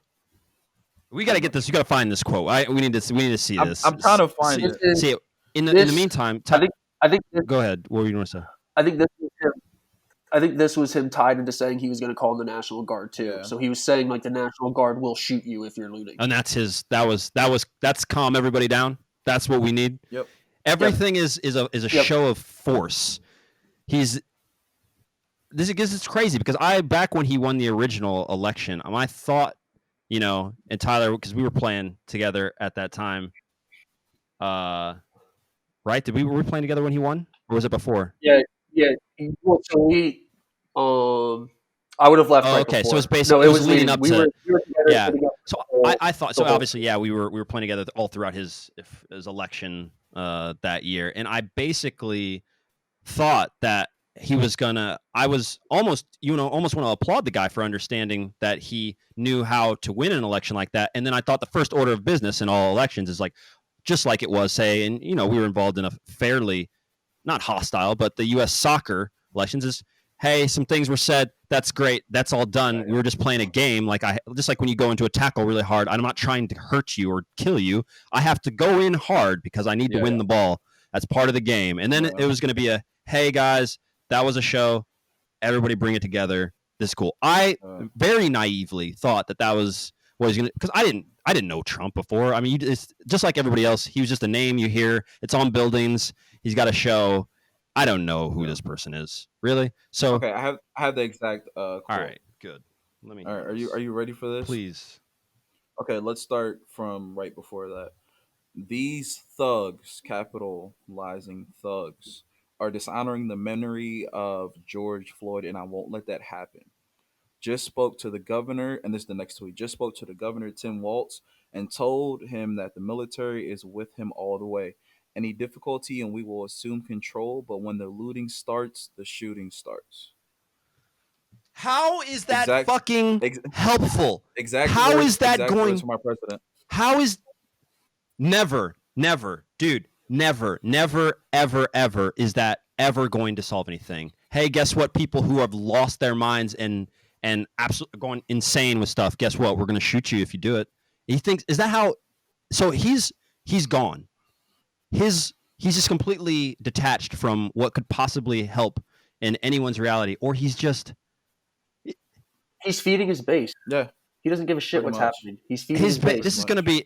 We got to get this. You got to find this quote. We need to see this. I'm trying to find it. See it. In the meantime, I think go ahead. What were you going to say? I think this was him tied into saying he was going to call the National Guard too. Yeah. So he was saying like the National Guard will shoot you if you're looting. And that's calm everybody down. That's what we need. Yep. Everything is a show of force. It's crazy because back when he won the original election, I thought, and Tyler, because we were playing together at that time. Right? Were we playing together when he won, or was it before? Yeah. Well, so I would have left. Oh, right okay, before. so it was basically it was leading up to. We were together. So I thought so. Obviously, yeah, we were playing together all throughout his election that year, and I basically thought that he was gonna. I was almost want to applaud the guy for understanding that he knew how to win an election like that, and then I thought the first order of business in all elections is like, just like it was, say, and we were involved in a fairly not hostile, but the U.S. soccer elections is, hey, some things were said. That's great. That's all done. We were just playing a game. Just like when you go into a tackle really hard, I'm not trying to hurt you or kill you. I have to go in hard because I need to win the ball. That's part of the game. And then it was going to be a, hey guys, that was a show. Everybody bring it together. This is cool. I very naively thought that was what he's going to, because I didn't know Trump before. I mean, it's just like everybody else. He was just a name you hear. It's on buildings. He's got a show. I don't know who this person is, really. So okay, I have the exact. Quote. All right, good. Let me. All right, are you ready for this? Please. Okay, let's start from right before that. These thugs, capitalizing thugs, are dishonoring the memory of George Floyd, and I won't let that happen. Just spoke to the governor, and this is the next tweet. Just spoke to the governor, Tim Walz, and told him that the military is with him all the way. Any difficulty and we will assume control, but when the looting starts, the shooting starts. How is that fucking helpful? Exactly. How is that going? For my president. How is never, dude, never, ever is that ever going to solve anything? Hey, guess what? People who have lost their minds and absolutely going insane with stuff. Guess what? We're going to shoot you if you do it. He thinks, is that how? So he's gone. He's just completely detached from what could possibly help in anyone's reality, or he's feeding his base. Yeah, he doesn't give a shit what's happening. He's feeding his base. This is going to be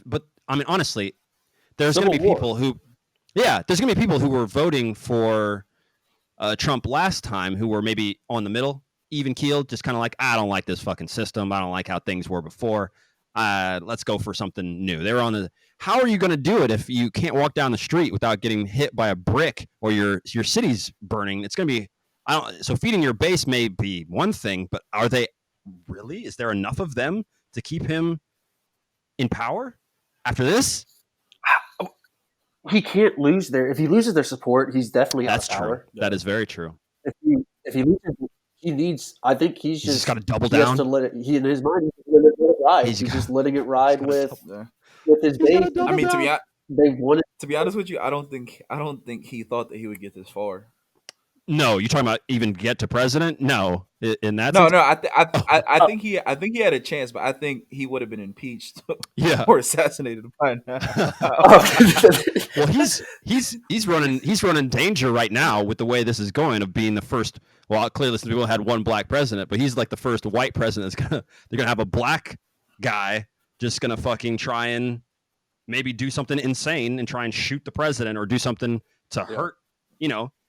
but I mean, honestly, there's going to be people who, there's going to be people who were voting for Trump last time who were maybe on the middle, even keeled, just kind of like, I don't like this fucking system. I don't like how things were before. let's go for something new. They were on the. How are you going to do it if you can't walk down the street without getting hit by a brick or your city's burning? It's going to be. So feeding your base may be one thing, but are they really? Is there enough of them to keep him in power after this? He can't lose if he loses their support, he's definitely out of power. True. That is very true. If he loses, he needs. I think he's just got to double down. To let it, he in his mind, he's let it ride. He's just letting it ride with his base. I mean, they wanted. To be honest with you, I don't think he thought that he would get this far. No, you're talking about even get to president? No, in that. No. I think he had a chance, but I think he would have been impeached, or assassinated by now. Well, he's running danger right now with the way this is going of being the first. Well, clearly some people had one black president, but he's like the first white president. They're gonna have a black guy just gonna fucking try and maybe do something insane and try and shoot the president or do something to hurt,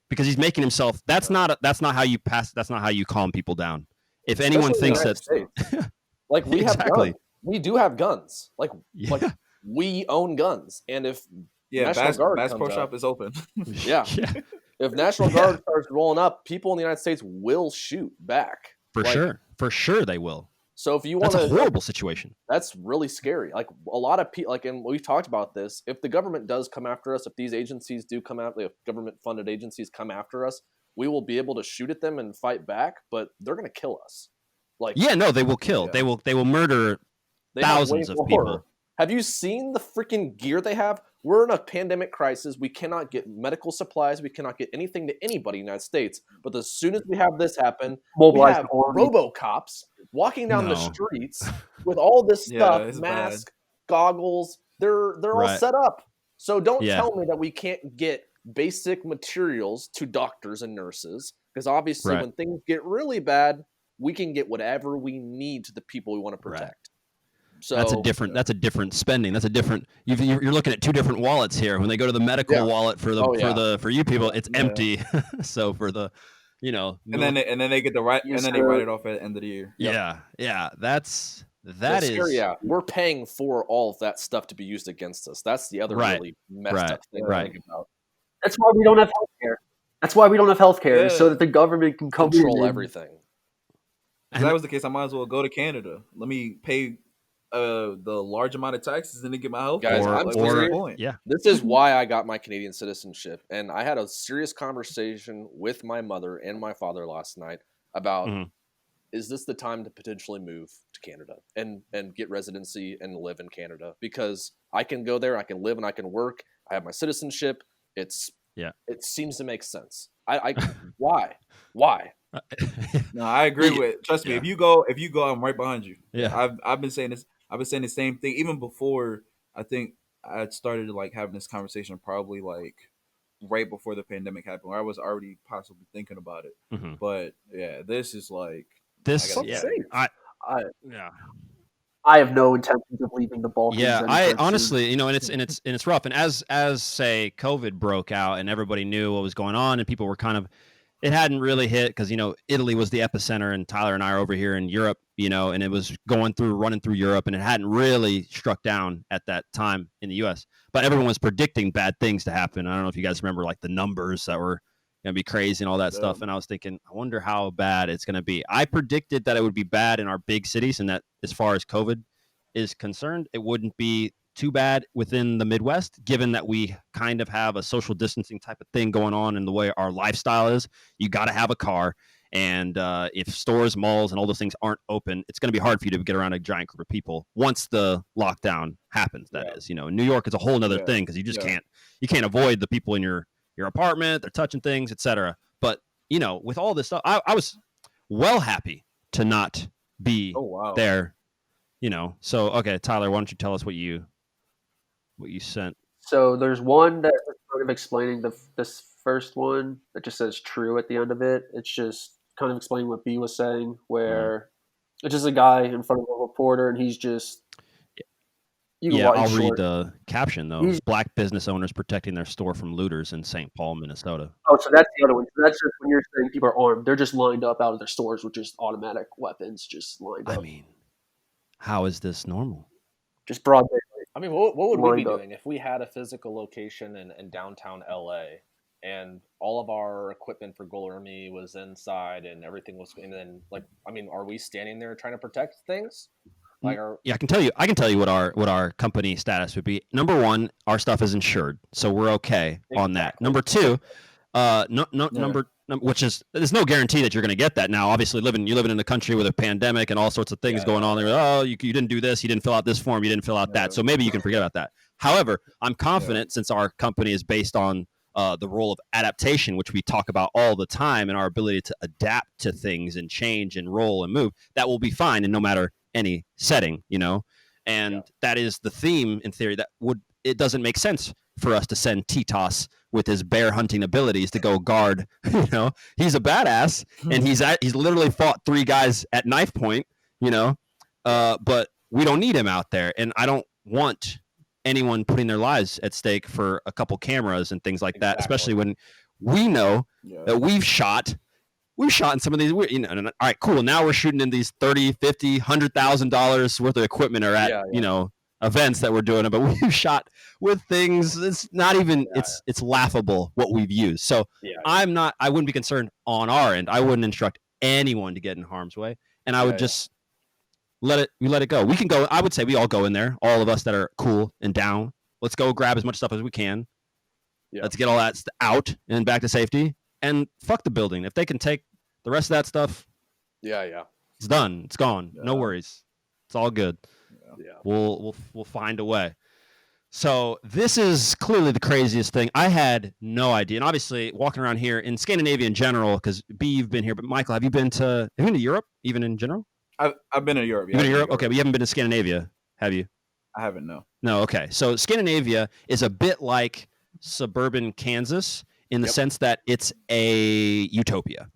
because he's making himself. That's not how you pass. That's not how you calm people down. If anyone thinks that, like we have guns. We do have guns. Like we own guns, and if Bass Pro Shop is open. If National Guard starts rolling up, people in the United States will shoot back. For sure they will. So if you want that's a horrible situation. That's really scary. Like a lot of people, and we've talked about this. If the government does come after us, if these agencies do come after, if government-funded agencies come after us, we will be able to shoot at them and fight back. But they're going to kill us. They will kill. Yeah. They will murder thousands of people. Have you seen the freaking gear they have? We're in a pandemic crisis. We cannot get medical supplies. We cannot get anything to anybody in the United States. But as soon as we have this happen, we have RoboCops walking down the streets with all this stuff, mask, goggles. They're all set up. So don't tell me that we can't get basic materials to doctors and nurses, because obviously when things get really bad, we can get whatever we need to the people we want to protect. So that's a different spending. That's a different. You're looking at two different wallets here. When they go to the medical wallet for you people, it's empty. So for the, and then they get the right, and then they write it off at the end of the year. That's scary. Yeah, we're paying for all of that stuff to be used against us. That's the other really messed up thing to think about. That's why we don't have healthcare. So that the government can control everything. If that was the case, I might as well go to Canada. Let me pay the large amount of taxes and then get my health. Guys, this is why I got my Canadian citizenship, and I had a serious conversation with my mother and my father last night about is this the time to potentially move to Canada and get residency and live in Canada, because I can go there, I can live and I can work. I have my citizenship. It seems to make sense. Why? No, I agree with. Trust me, if you go, I'm right behind you. Yeah, I've been saying this. I've been saying the same thing even before. I think I started having this conversation probably right before the pandemic happened, where I was already possibly thinking about it. But this is this. I have no intentions of leaving the Balkans. Yeah, I honestly, and it's rough. And as say COVID broke out and everybody knew what was going on, and people were kind of. It hadn't really hit because, Italy was the epicenter, and Tyler and I are over here in Europe, and it was running through Europe, and it hadn't really struck down at that time in the U.S. But everyone was predicting bad things to happen. I don't know if you guys remember the numbers that were going to be crazy and all that stuff. And I was thinking, I wonder how bad it's going to be. I predicted that it would be bad in our big cities, and that as far as COVID is concerned, it wouldn't be too bad within the Midwest, given that we kind of have a social distancing type of thing going on in the way our lifestyle is. You got to have a car. And if stores, malls, and all those things aren't open, it's going to be hard for you to get around a giant group of people once the lockdown happens. That is, New York is a whole other thing because you just can't avoid the people in your apartment. They're touching things, etc. But, with all this stuff, I was well happy to not be there, So, okay, Tyler, why don't you tell us what you sent? So there's one that is sort of explaining this first one that just says true at the end of it. It's just kind of explaining what B was saying, where it's just a guy in front of a reporter, and he's just I'll read the caption though. Black business owners protecting their store from looters in St. Paul, Minnesota. Oh, so that's the other one. So that's just when you're saying people are armed. They're just lined up out of their stores with just automatic weapons just lined up. I mean, how is this normal? just broad daylight. I mean, what would we be Lined up. doing if we had a physical location in downtown LA and all of our equipment for 𝗕𝗓𝗎𝗓 was inside and everything was, and then like, I mean, are we standing there trying to protect things? Like, Yeah, I can tell you what our company status would be. Number one, our stuff is insured, so we're okay on that. Number two, which is there's no guarantee that you're going to get that now. Obviously, you're living in a country with a pandemic and all sorts of things going on. Oh, you didn't do this, you didn't fill out this form, you didn't fill out that. So maybe you can forget about that. However, I'm confident since our company is based on the role of adaptation, which we talk about all the time, and our ability to adapt to things and change and roll and move, that will be fine in no matter any setting, and that is the theme in theory. It doesn't make sense for us to send 𝗕𝗏𝗧 with his bear hunting abilities to go guard. He's a badass, and he's literally fought 3 guys at knife point. But we don't need him out there, and I don't want anyone putting their lives at stake for a couple cameras and things like that, especially when we know that we've shot in some of these, all right, cool. Now we're shooting in these $30, $50, $100,000 worth of equipment or at, events that we're doing it, but we've shot with things. It's not even, it's laughable what we've used. So I wouldn't be concerned on our end. I wouldn't instruct anyone to get in harm's way. And I would just let it go. We can go. I would say we all go in there. All of us that are cool and down. Let's go grab as much stuff as we can. Yeah. Let's get all that out and back to safety. And fuck the building. If they can take the rest of that stuff, it's done. It's gone. Yeah. No worries. It's all good. Yeah. We'll find a way. So this is clearly the craziest thing. I had no idea. And obviously, walking around here in Scandinavia in general, because B, you've been here, but Michael, have you been to Europe, even in general? I've been to Europe. You've been to Europe? Okay, but you haven't been to Scandinavia, have you? I haven't, no. No, okay. So Scandinavia is a bit like suburban Kansas in the sense that it's a utopia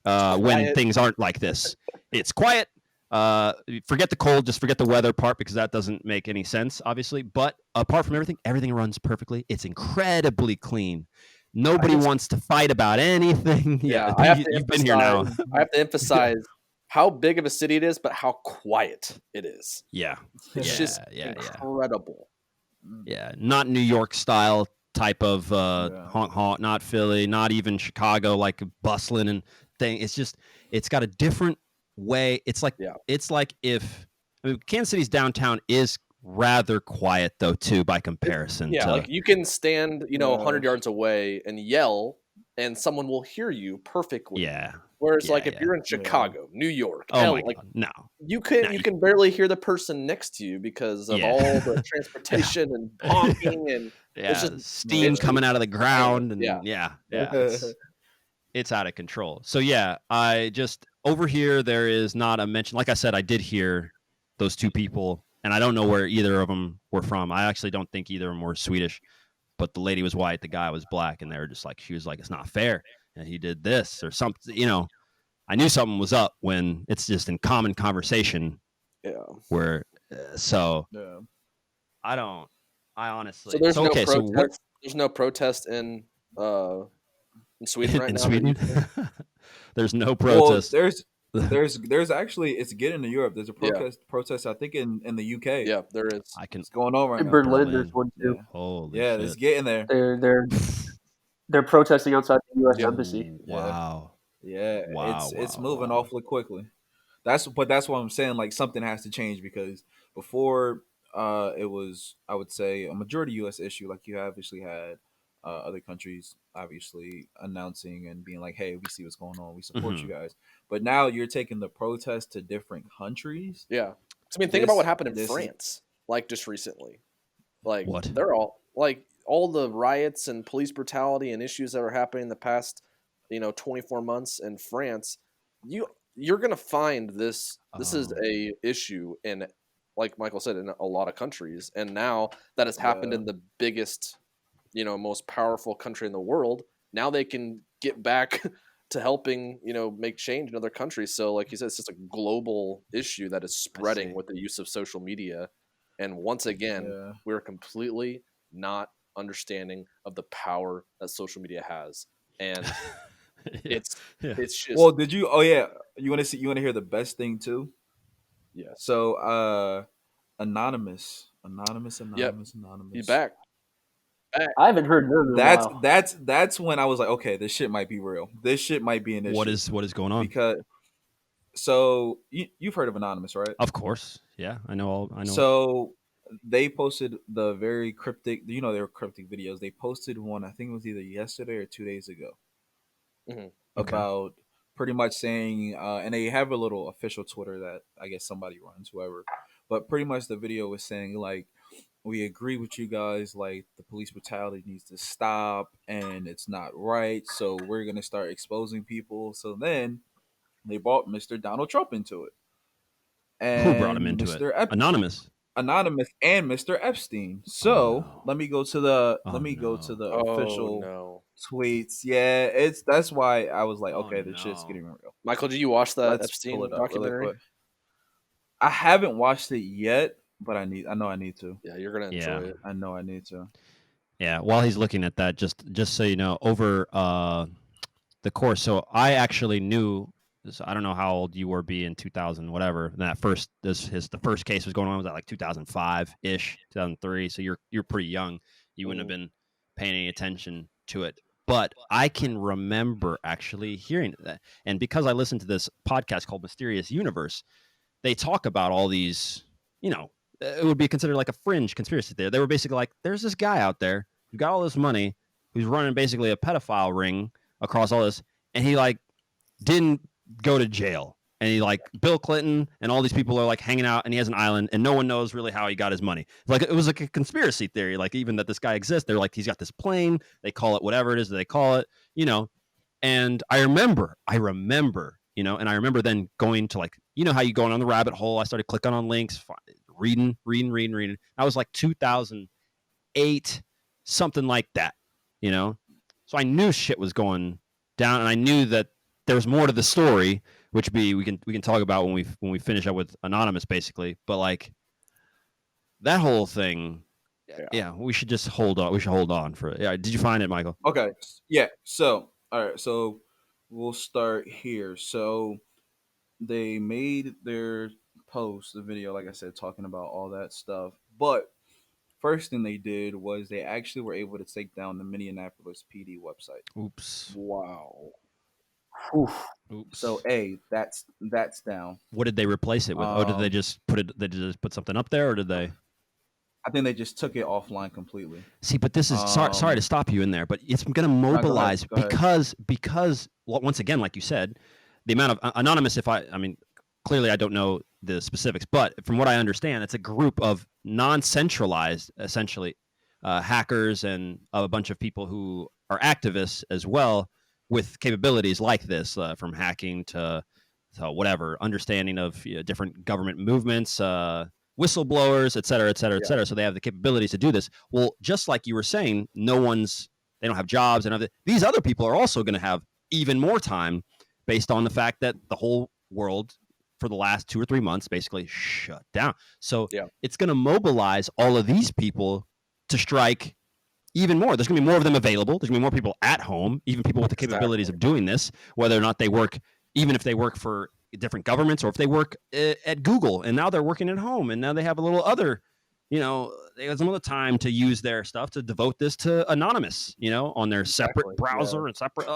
when things aren't like this. It's quiet. Forget the cold, just forget the weather part because that doesn't make any sense, obviously. But apart from everything runs perfectly. It's incredibly clean. Nobody wants to fight about anything. Yeah, you've been here now. I have to emphasize how big of a city it is, but how quiet it is. Yeah. It's just incredible. Yeah, not New York style type of honk, not Philly, not even Chicago, like bustling and thing. It's got a different way. It's like if Kansas City's downtown is rather quiet though too by comparison. Yeah, like you can stand 100 yards away and yell, and someone will hear you perfectly. Yeah. Whereas if you're in Chicago, New York, my God, no, you can barely hear the person next to you because of all the transportation and honking and it's just steam coming out of the ground and it's out of control. So I just over here there is not a mention. Like I said, I did hear those 2 people, and I don't know where either of them were from. I actually don't think either of them were Swedish, but the lady was white, the guy was black, and they were just like, she was like, it's not fair. And he did this or something, I knew something was up when it's just in common conversation. Yeah. Where, I honestly. So there's no protest. There's no protest in Sweden right in now. Sweden? There's no protest. Well, there's actually, it's getting to Europe. There's a protest, I think in the UK. Yeah, there is. It's going on right now. In Berlin, there's one too. Yeah. Holy shit. It's getting there. They're protesting outside the U.S. embassy. Wow. Yeah. It's moving awfully quickly. That's what I'm saying. Like something has to change because before it was, I would say, a majority U.S. issue. Like you obviously had other countries obviously announcing and being like, "Hey, we see what's going on. We support you guys." But now you're taking the protest to different countries. Yeah. I mean, think about what happened in France, like just recently. Like what? They're all like. All the riots and police brutality and issues that are happening in the past, 24 months in France, you're going to find this is a issue in, like Michael said, in a lot of countries. And now that has happened in the biggest, most powerful country in the world, now they can get back to helping, make change in other countries. So like you said, it's just a global issue that is spreading with the use of social media. And once again, we're completely not understanding of the power that social media has, and it's just. Well, did you? Oh yeah, you want to hear the best thing too? Yeah. So, Anonymous Anonymous. You back? I haven't heard none in a while. That's when I was like, okay, this shit might be real. This shit might be an issue. What is going on? Because so you've heard of Anonymous, right? Of course, yeah, I know. So they posted the very cryptic, they were cryptic videos. They posted one, I think it was either yesterday or 2 days ago, about pretty much saying, and they have a little official Twitter that I guess somebody runs, whoever. But pretty much the video was saying like, we agree with you guys, like the police brutality needs to stop and it's not right. So we're gonna start exposing people. So then they brought Mr. Donald Trump into it. And who brought him into Mr. it? Anonymous and Mr. Epstein. So let me go to the official tweets. Yeah, that's why I was like, okay, this shit's getting real. Michael, did you watch that Epstein documentary? Really, I haven't watched it yet, but I know I need to. Yeah, you're gonna enjoy it. I know I need to. Yeah, while he's looking at that, just so you know, over the course. So I actually knew. I don't know how old you were in 2000, whatever. That the first case was going on was at like 2005 ish, 2003. So you're pretty young. You wouldn't have been paying any attention to it. But I can remember actually hearing that, and because I listened to this podcast called Mysterious Universe, they talk about all these. It would be considered like a fringe conspiracy theory. They were basically like, there's this guy out there who got all this money, who's running basically a pedophile ring across all this, and he like didn't go to jail. And he like Bill Clinton and all these people are like hanging out, and he has an island, and no one knows really how he got his money. Like it was like a conspiracy theory, like even that this guy exists. They're like, he's got this plane. They call it whatever it is that they call it, And I remember, and I remember then going to like, how you go on the rabbit hole. I started clicking on links, reading. I was like 2008, something like that, So I knew shit was going down, and I knew that there was more to the story, which we can talk about when we finish up with Anonymous, basically. But like that whole thing, yeah, we should just hold on. We should hold on for it. Yeah, did you find it, Michael? Okay, yeah. So all right, so we'll start here. So they made their post, the video, like I said, talking about all that stuff. But first thing they did was they actually were able to take down the Minneapolis PD website. Oops! Wow. Oof. Oops. So that's down. What did they replace it with? Did they just put it? They just put something up there, or did they? I think they just took it offline completely. See, but this is sorry to stop you in there, but it's going to mobilize go ahead. because once again, like you said, the amount of Anonymous. Clearly I don't know the specifics, but from what I understand, it's a group of non-centralized, essentially, hackers and a bunch of people who are activists as well, with capabilities like this, from hacking to whatever, understanding of different government movements, whistleblowers, et cetera, et cetera, et cetera. So they have the capabilities to do this. Well, just like you were saying, they don't have jobs, and these other people are also going to have even more time, based on the fact that the whole world for the last 2 or 3 months basically shut down. So it's going to mobilize all of these people to strike even more. There's going to be more of them available. There's going to be more people at home, even people with the capabilities of doing this, whether or not they work, even if they work for different governments, or if they work at Google and now they're working at home, and now they have a little other, they have some other time to use their stuff to devote this to Anonymous, on their separate browser and separate,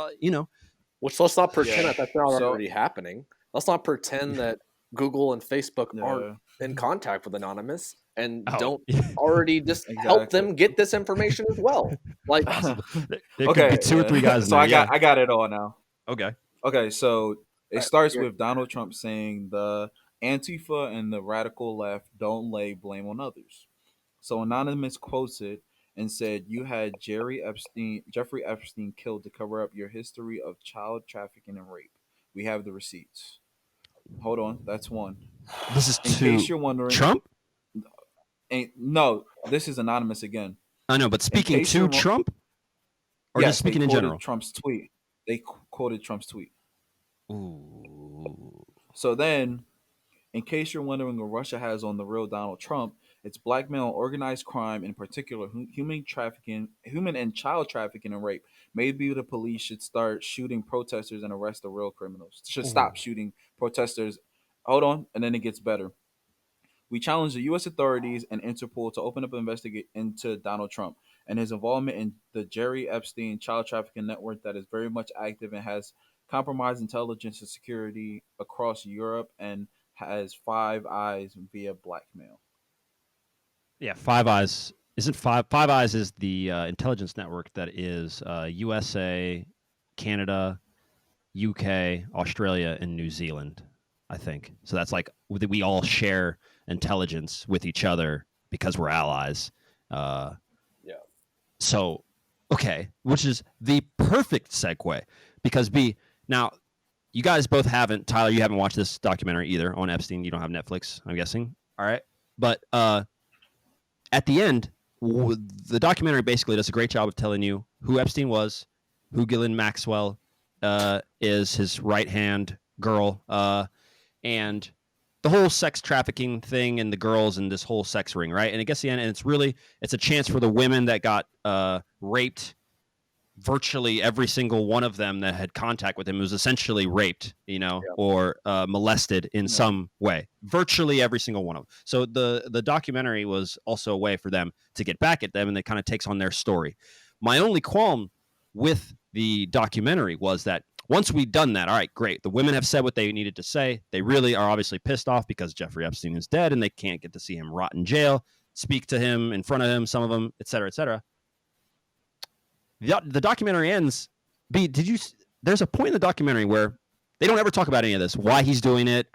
Which let's not pretend that that's not already happening. Let's not pretend that Google and Facebook aren't in contact with Anonymous and don't already just help them get this information as well. Like, there could be 2 or 3 guys. So I got it all now. Okay. So it starts with Donald Trump saying the Antifa and the radical left don't lay blame on others. So Anonymous quotes it and said, "You had Jeffrey Epstein killed to cover up your history of child trafficking and rape. We have the receipts." Hold on, that's one. This is in case you're wondering, Trump. No, this is Anonymous again. I know, but speaking to Trump, or just speaking in general. Trump's tweet. They quoted Trump's tweet. Ooh. So then, in case you're wondering what Russia has on the real Donald Trump, it's blackmail, organized crime, in particular human and child trafficking and rape. Maybe the police should start shooting protesters and arrest the real criminals. Should stop shooting protesters. Hold on, and then it gets better. We challenge the U.S. authorities and Interpol to open up an investigation into Donald Trump and his involvement in the Jerry Epstein child trafficking network that is very much active and has compromised intelligence and security across Europe and has Five Eyes via blackmail. Yeah, Five Eyes isn't Five Eyes is the intelligence network that is USA, Canada, UK, Australia, and New Zealand, I think. So that's like we all share intelligence with each other because we're allies. Yeah. So, okay, which is the perfect segue because now you guys both haven't. Tyler, you haven't watched this documentary either on Epstein. You don't have Netflix, I'm guessing. All right, but at the end, the documentary basically does a great job of telling you who Epstein was, who Ghislaine Maxwell is, his right-hand girl, and the whole sex trafficking thing and the girls and this whole sex ring, right? And it gets to the end, and it's a chance for the women that got raped. Virtually every single one of them that had contact with him was essentially raped, or molested in some way. Virtually every single one of them. So the documentary was also a way for them to get back at them, and it kind of takes on their story. My only qualm with the documentary was that once we'd done that, all right, great. The women have said what they needed to say. They really are obviously pissed off because Jeffrey Epstein is dead, and they can't get to see him rot in jail, speak to him in front of him, some of them, et cetera, et cetera. The documentary ends. There's a point in the documentary where they don't ever talk about any of this, why he's doing it,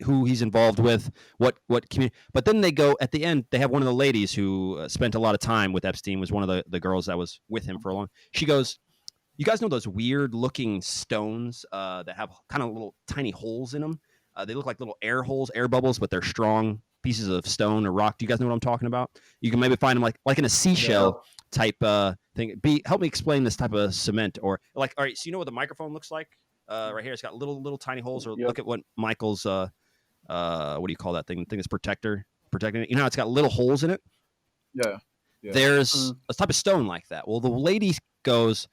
who he's involved with, what community. But then they go at the end. They have one of the ladies who spent a lot of time with Epstein, was one of the girls that was with him for a long. She goes, "You guys know those weird looking stones that have kind of little tiny holes in them? They look like little air holes, air bubbles, but they're strong pieces of stone or rock. Do you guys know what I'm talking about? You can maybe find them like in a seashell type thing. Help me explain this type of cement, or like, all right, so you know what the microphone looks like right here? It's got little tiny holes, or look at what Michael's what do you call that thing? The thing is protecting it. You know how it's got little holes in it? Yeah. There's a type of stone like that. Well, the lady goes,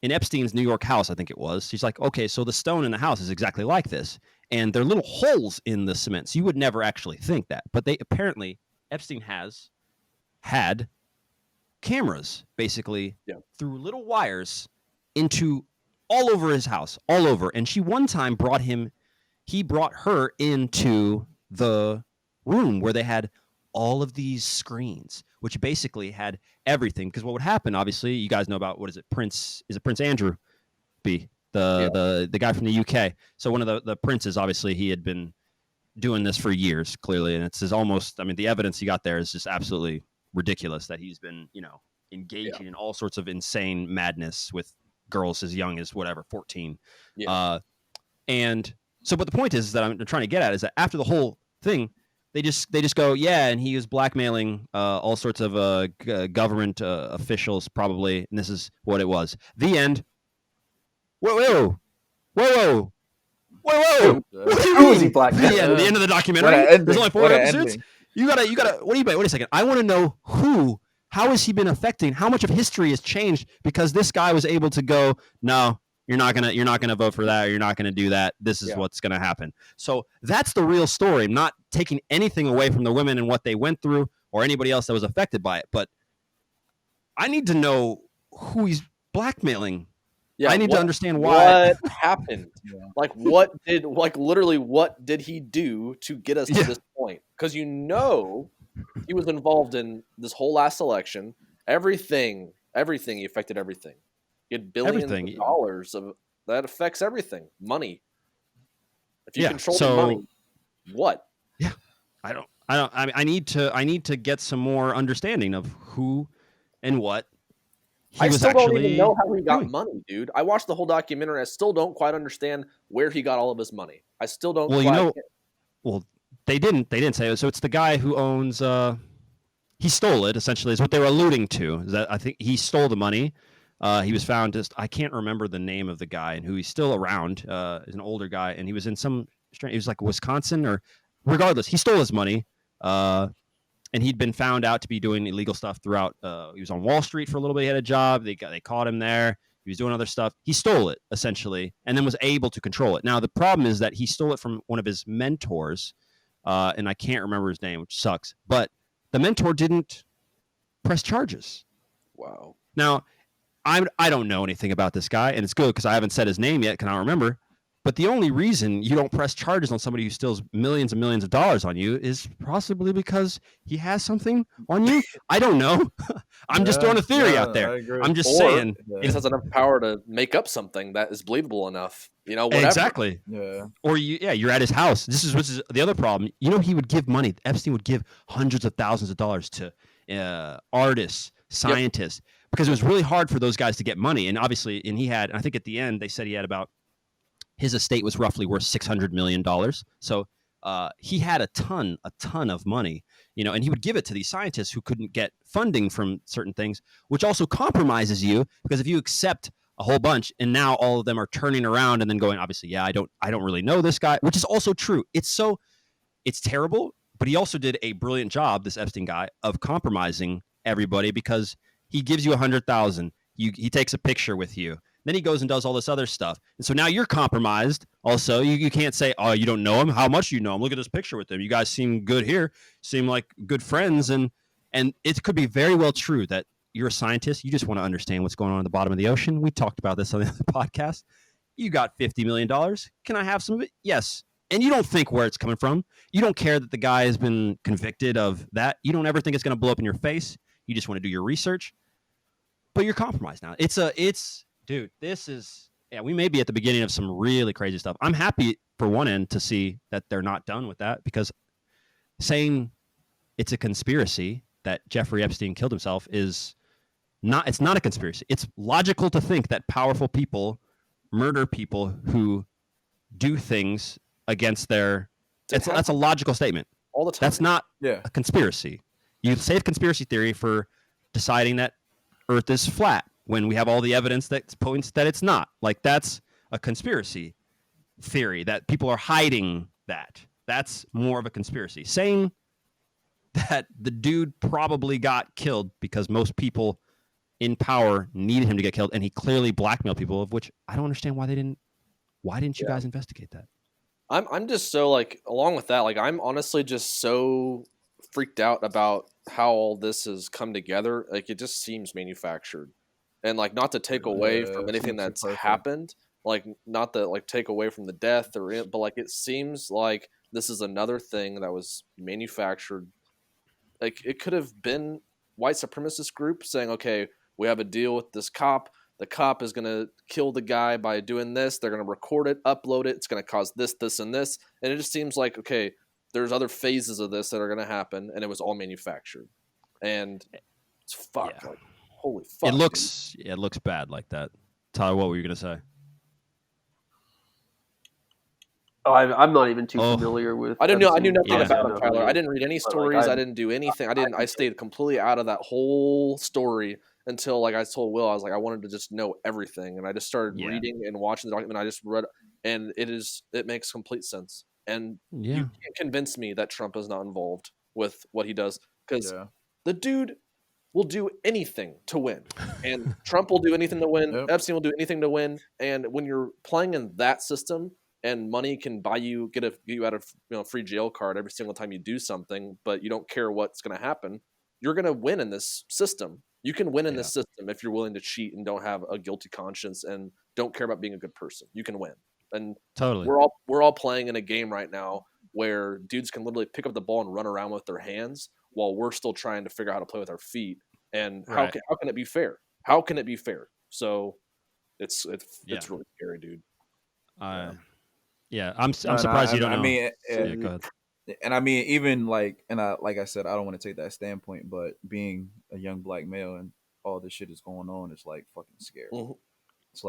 in Epstein's New York house, I think it was, she's like, okay, so the stone in the house is exactly like this. And there are little holes in the cement. So you would never actually think that. But Epstein has had cameras, basically, through little wires into all over his house, all over. And she one time brought her into the room where they had all of these screens, which basically had everything. Because what would happen, obviously, you guys know about, what is it, Prince Andrew B, the guy from the UK. So one of the princes, obviously, he had been doing this for years, clearly, and it's almost, I mean, the evidence he got there is just absolutely ridiculous, that he's been, engaging in all sorts of insane madness with girls as young as 14. And so, but the point is that I'm trying to get at is that after the whole thing, they just go, and he was blackmailing all sorts of government officials, probably, and this is what it was. The end. Whoa! Who is he blackmailing? The end of the documentary. There's only 4 episodes. You gotta. Wait a second. I want to know how has he been affecting? How much of history has changed because this guy was able to go, no, you're not gonna vote for that, or you're not gonna do that. This is what's gonna happen. So that's the real story. I'm not taking anything away from the women and what they went through, or anybody else that was affected by it. But I need to know who he's blackmailing. Yeah, I need to understand why. What happened? Literally, what did he do to get us to this point? Because he was involved in this whole last election. Everything. He affected everything. He had billions of dollars that affects everything. Money. If you control the money, what? Yeah, I need to get some more understanding of who and what. I still don't even know how he got money, dude. I watched the whole documentary. I still don't quite understand where he got all of his money. I still don't. Well, they didn't say it. So it's the guy who owns. He stole it. Essentially, is what they were alluding to. Is that I think he stole the money. He was found. I can't remember the name of the guy and who he's still around. Is an older guy, and he was in some. He was like Wisconsin, or regardless, he stole his money. And he'd been found out to be doing illegal stuff throughout. He was on Wall Street for a little bit. He had a job. They caught him there. He was doing other stuff. He stole it, essentially, and then was able to control it. Now, the problem is that he stole it from one of his mentors, and I can't remember his name, which sucks. But the mentor didn't press charges. Wow. Now, I don't know anything about this guy, and it's good because I haven't said his name yet. Can I remember? But the only reason you don't press charges on somebody who steals millions and millions of dollars on you is possibly because he has something on you. I don't know. I'm just throwing a theory out there. I'm just saying. He just has enough power to make up something that is believable enough. Whatever. Exactly. Yeah. Or you're at his house. This is the other problem. He would give money. Epstein would give hundreds of thousands of dollars to artists, scientists, because it was really hard for those guys to get money. And obviously, I think at the end they said he had about. His estate was roughly worth $600 million. So he had a ton of money, and he would give it to these scientists who couldn't get funding from certain things, which also compromises you because if you accept a whole bunch and now all of them are turning around and then going, obviously, I don't really know this guy, which is also true. It's terrible, but he also did a brilliant job, this Epstein guy, of compromising everybody because he gives you 100,000. He takes a picture with you. Then he goes and does all this other stuff. And so now you're compromised. Also, you can't say, oh, you don't know him. How much do you know him? Look at this picture with him. You guys seem good here, seem like good friends. And it could be very well true that you're a scientist. You just want to understand what's going on at the bottom of the ocean. We talked about this on the other podcast. You got $50 million. Can I have some of it? Yes. And you don't think where it's coming from. You don't care that the guy has been convicted of that. You don't ever think it's going to blow up in your face. You just want to do your research. But you're compromised now. Dude, we may be at the beginning of some really crazy stuff. I'm happy for one end to see that they're not done with that because saying it's a conspiracy that Jeffrey Epstein killed himself it's not a conspiracy. It's logical to think that powerful people murder people who do things against that's a logical statement. All the time. That's not a conspiracy. You say it's conspiracy theory for deciding that Earth is flat when we have all the evidence that points that it's not. Like, that's a conspiracy theory that people are hiding that. That's more of a conspiracy. Saying that the dude probably got killed because most people in power needed him to get killed, and he clearly blackmailed people, of which I don't understand why didn't you guys investigate that? I'm just so, along with that, I'm honestly just so freaked out about how all this has come together. It just seems manufactured. And not to take away from anything that's happened, not to take away from the death but it seems like this is another thing that was manufactured. It could have been white supremacist group saying, okay, we have a deal with this cop. The cop is going to kill the guy by doing this. They're going to record it, upload it. It's going to cause this, this, and this. And it just seems like, okay, there's other phases of this that are going to happen, and it was all manufactured. And it's fucked. Yeah. Holy fuck. It looks bad like that. Tyler, what were you going to say? Oh, I'm not even too familiar with. I knew nothing about it, Tyler. I didn't read any stories. I didn't do anything. I stayed completely out of that whole story until, I told Will, I was I wanted to just know everything, and I just started reading and watching the document. I just read, and it makes complete sense. And you can't convince me that Trump is not involved with what he does, because the dude will do anything to win, and Trump will do anything to win. Yep. Epstein will do anything to win. And when you're playing in that system, and money can buy you, get you out of free jail card every single time you do something, but you don't care what's going to happen, you're going to win in this system. You can win in this system if you're willing to cheat and don't have a guilty conscience and don't care about being a good person. You can win. And totally, we're all playing in a game right now where dudes can literally pick up the ball and run around with their hands, while we're still trying to figure out how to play with our feet. And how can it be fair? How can it be fair? So it's really scary, dude. I'm surprised you don't know. I mean, go ahead. And I mean, even like I said, I don't want to take that standpoint, but being a young black male and all this shit is going on is fucking scary. Mm-hmm. It's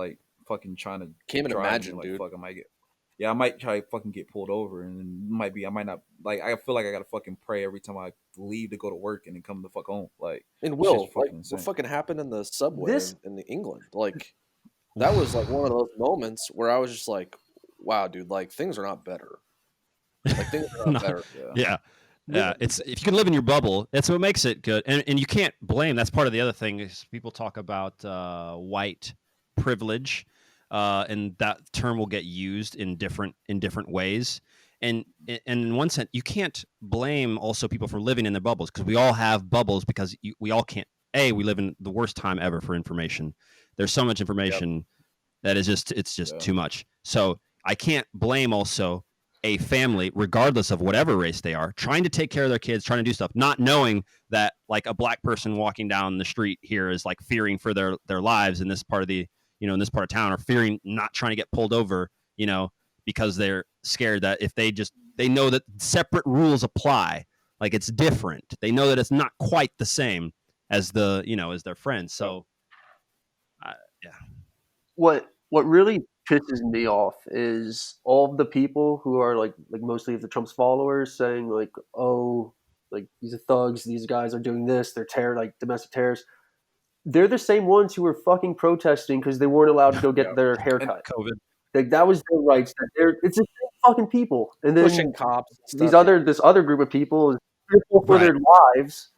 fucking trying to can't even imagine, dude. Fuck, I might try to fucking get pulled over, and I might not. I feel like I gotta fucking pray every time I leave to go to work and then come the fuck home. And Will, what fucking happened in the subway in England? That was one of those moments where I was just wow, dude, things are not better. Things are not better. Yeah. It's if you can live in your bubble, that's what makes it good. And you can't blame. That's part of the other thing is people talk about white privilege, and that term will get used in different ways. and in one sense, you can't blame also people for living in their bubbles, because we all have bubbles, because we all can't. We live in the worst time ever for information. There's so much information that is it's just too much. So I can't blame also a family, regardless of whatever race they are, trying to take care of their kids, trying to do stuff, not knowing that like a black person walking down the street here is like fearing for their lives in this part of the, in this part of town, or fearing, not trying to get pulled over, because they're scared that if they know that separate rules apply, like it's different. They know that it's not quite the same as as their friends. So, yeah. What really pisses me off is all of the people who are like mostly of the Trump's followers saying like, oh, like these are thugs, these guys are doing this, they're domestic terrorists. They're the same ones who were fucking protesting because they weren't allowed to go get their haircut. COVID. Like that was their rights. It's the same fucking people. And then pushing cops. This other group of people is fearful for their lives,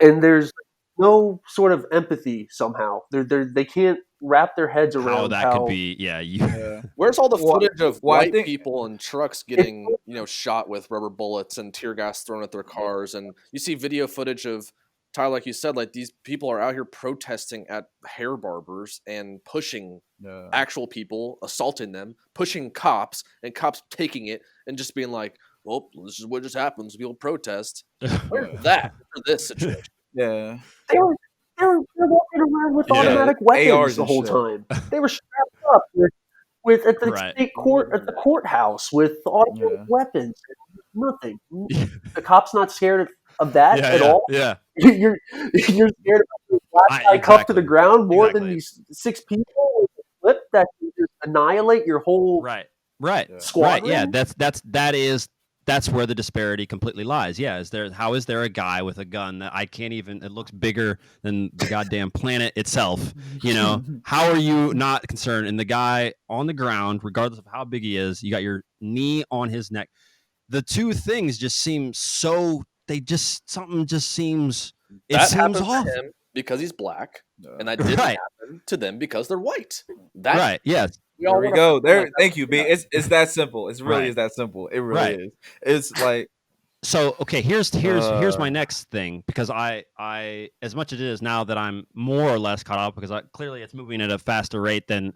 and there's no sort of empathy somehow. They can't wrap their heads around how that could be. Yeah, Where's all the footage of white people in trucks getting shot with rubber bullets and tear gas thrown at their cars? And you see video footage of, Tyler, like you said, like these people are out here protesting at hair barbers and pushing actual people, assaulting them, pushing cops, and cops taking it and just being like, well, this is what just happens when people protest. Where's that for this situation? Yeah. They were walking around with automatic weapons ARs the whole time. They were strapped up with at the state court, at the courthouse, with automatic weapons. Nothing. The cop's not scared of that at all. Yeah. You're scared of the black guy cuffed to the ground more than these 6 people with a flip that can just annihilate your whole squadron. Yeah, that's where the disparity completely lies. Yeah, how is there a guy with a gun that I can't even, it looks bigger than the goddamn planet itself, how are you not concerned? And the guy on the ground, regardless of how big he is, you got your knee on his neck. The two things just seem something just seems, it seems off. To him because he's black, and that didn't happen to them because they're white. Yes. There we go. There, thank you, B. It's that simple. It really is that simple. It really is. It's like, so okay. Here's my next thing, because I as much as it is now that I'm more or less caught up, because clearly it's moving at a faster rate than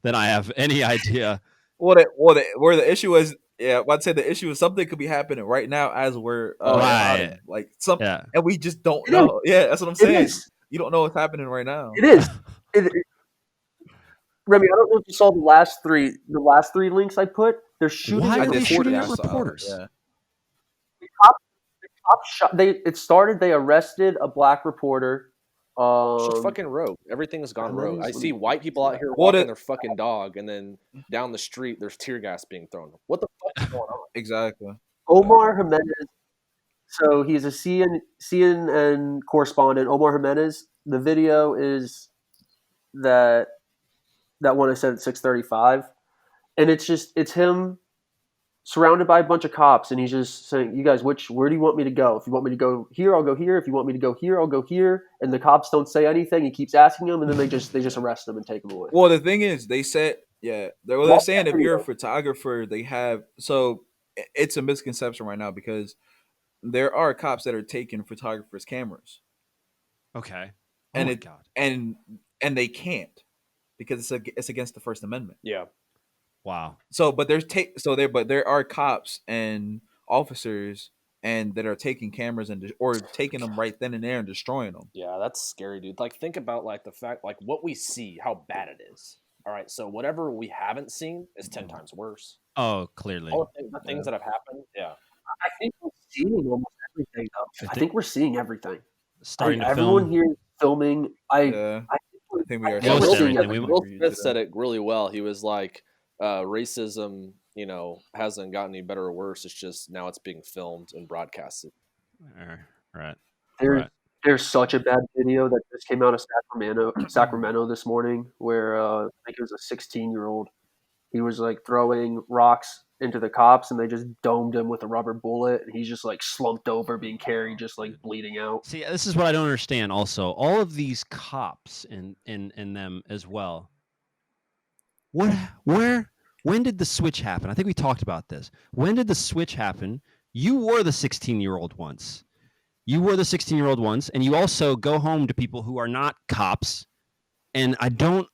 than I have any idea. Where the issue is, I'd say the issue is something could be happening right now as we're and we just don't know. Yeah, that's what I'm saying. You don't know what's happening right now. It is. Remy, I don't know if you saw the last three links I put. They're shooting. Why are they shooting at reporters? The cops shot. They arrested a black reporter. It's just fucking rogue. Everything's gone rogue. I see white people out here walking their fucking dog, and then down the street there's tear gas being thrown. What the fuck is going on? Exactly. Omar Jimenez. So he's a CNN correspondent. Omar Jimenez. The video is that one I said at 6:35, and it's him surrounded by a bunch of cops, and he's just saying, "You guys, where do you want me to go? If you want me to go here, I'll go here. If you want me to go here, I'll go here." And the cops don't say anything. He keeps asking them, and then they just arrest him and take him away. Well, the thing is, they said, they're saying if you're a photographer, it's a misconception right now, because there are cops that are taking photographers' cameras. Okay. And they can't, because it's against the First Amendment. Yeah. Wow. But there are cops and officers that are taking cameras or taking them right then and there and destroying them. Yeah, that's scary, dude. Like, think about like the fact, like what we see, how bad it is. All right, so whatever we haven't seen is 10 times worse. Oh, clearly. All the things that have happened. Yeah. I think we're seeing almost everything, though. I think we're seeing everything. Starting to everyone film. here is filming. I think we are. Will Smith said it really well. He was like, racism, hasn't gotten any better or worse. It's just now it's being filmed and broadcasted. Right. There's such a bad video that just came out of Sacramento this morning, where I think it was a 16-year-old. He was like throwing rocks into the cops, and they just domed him with a rubber bullet, and he's just like slumped over, being carried, just like bleeding out. See, this is what I don't understand. Also, all of these cops in them as well. Where when did the switch happen? I think we talked about this. When did the switch happen? You were the 16-year-old once. You were the 16-year-old once, and you also go home to people who are not cops. And I don't.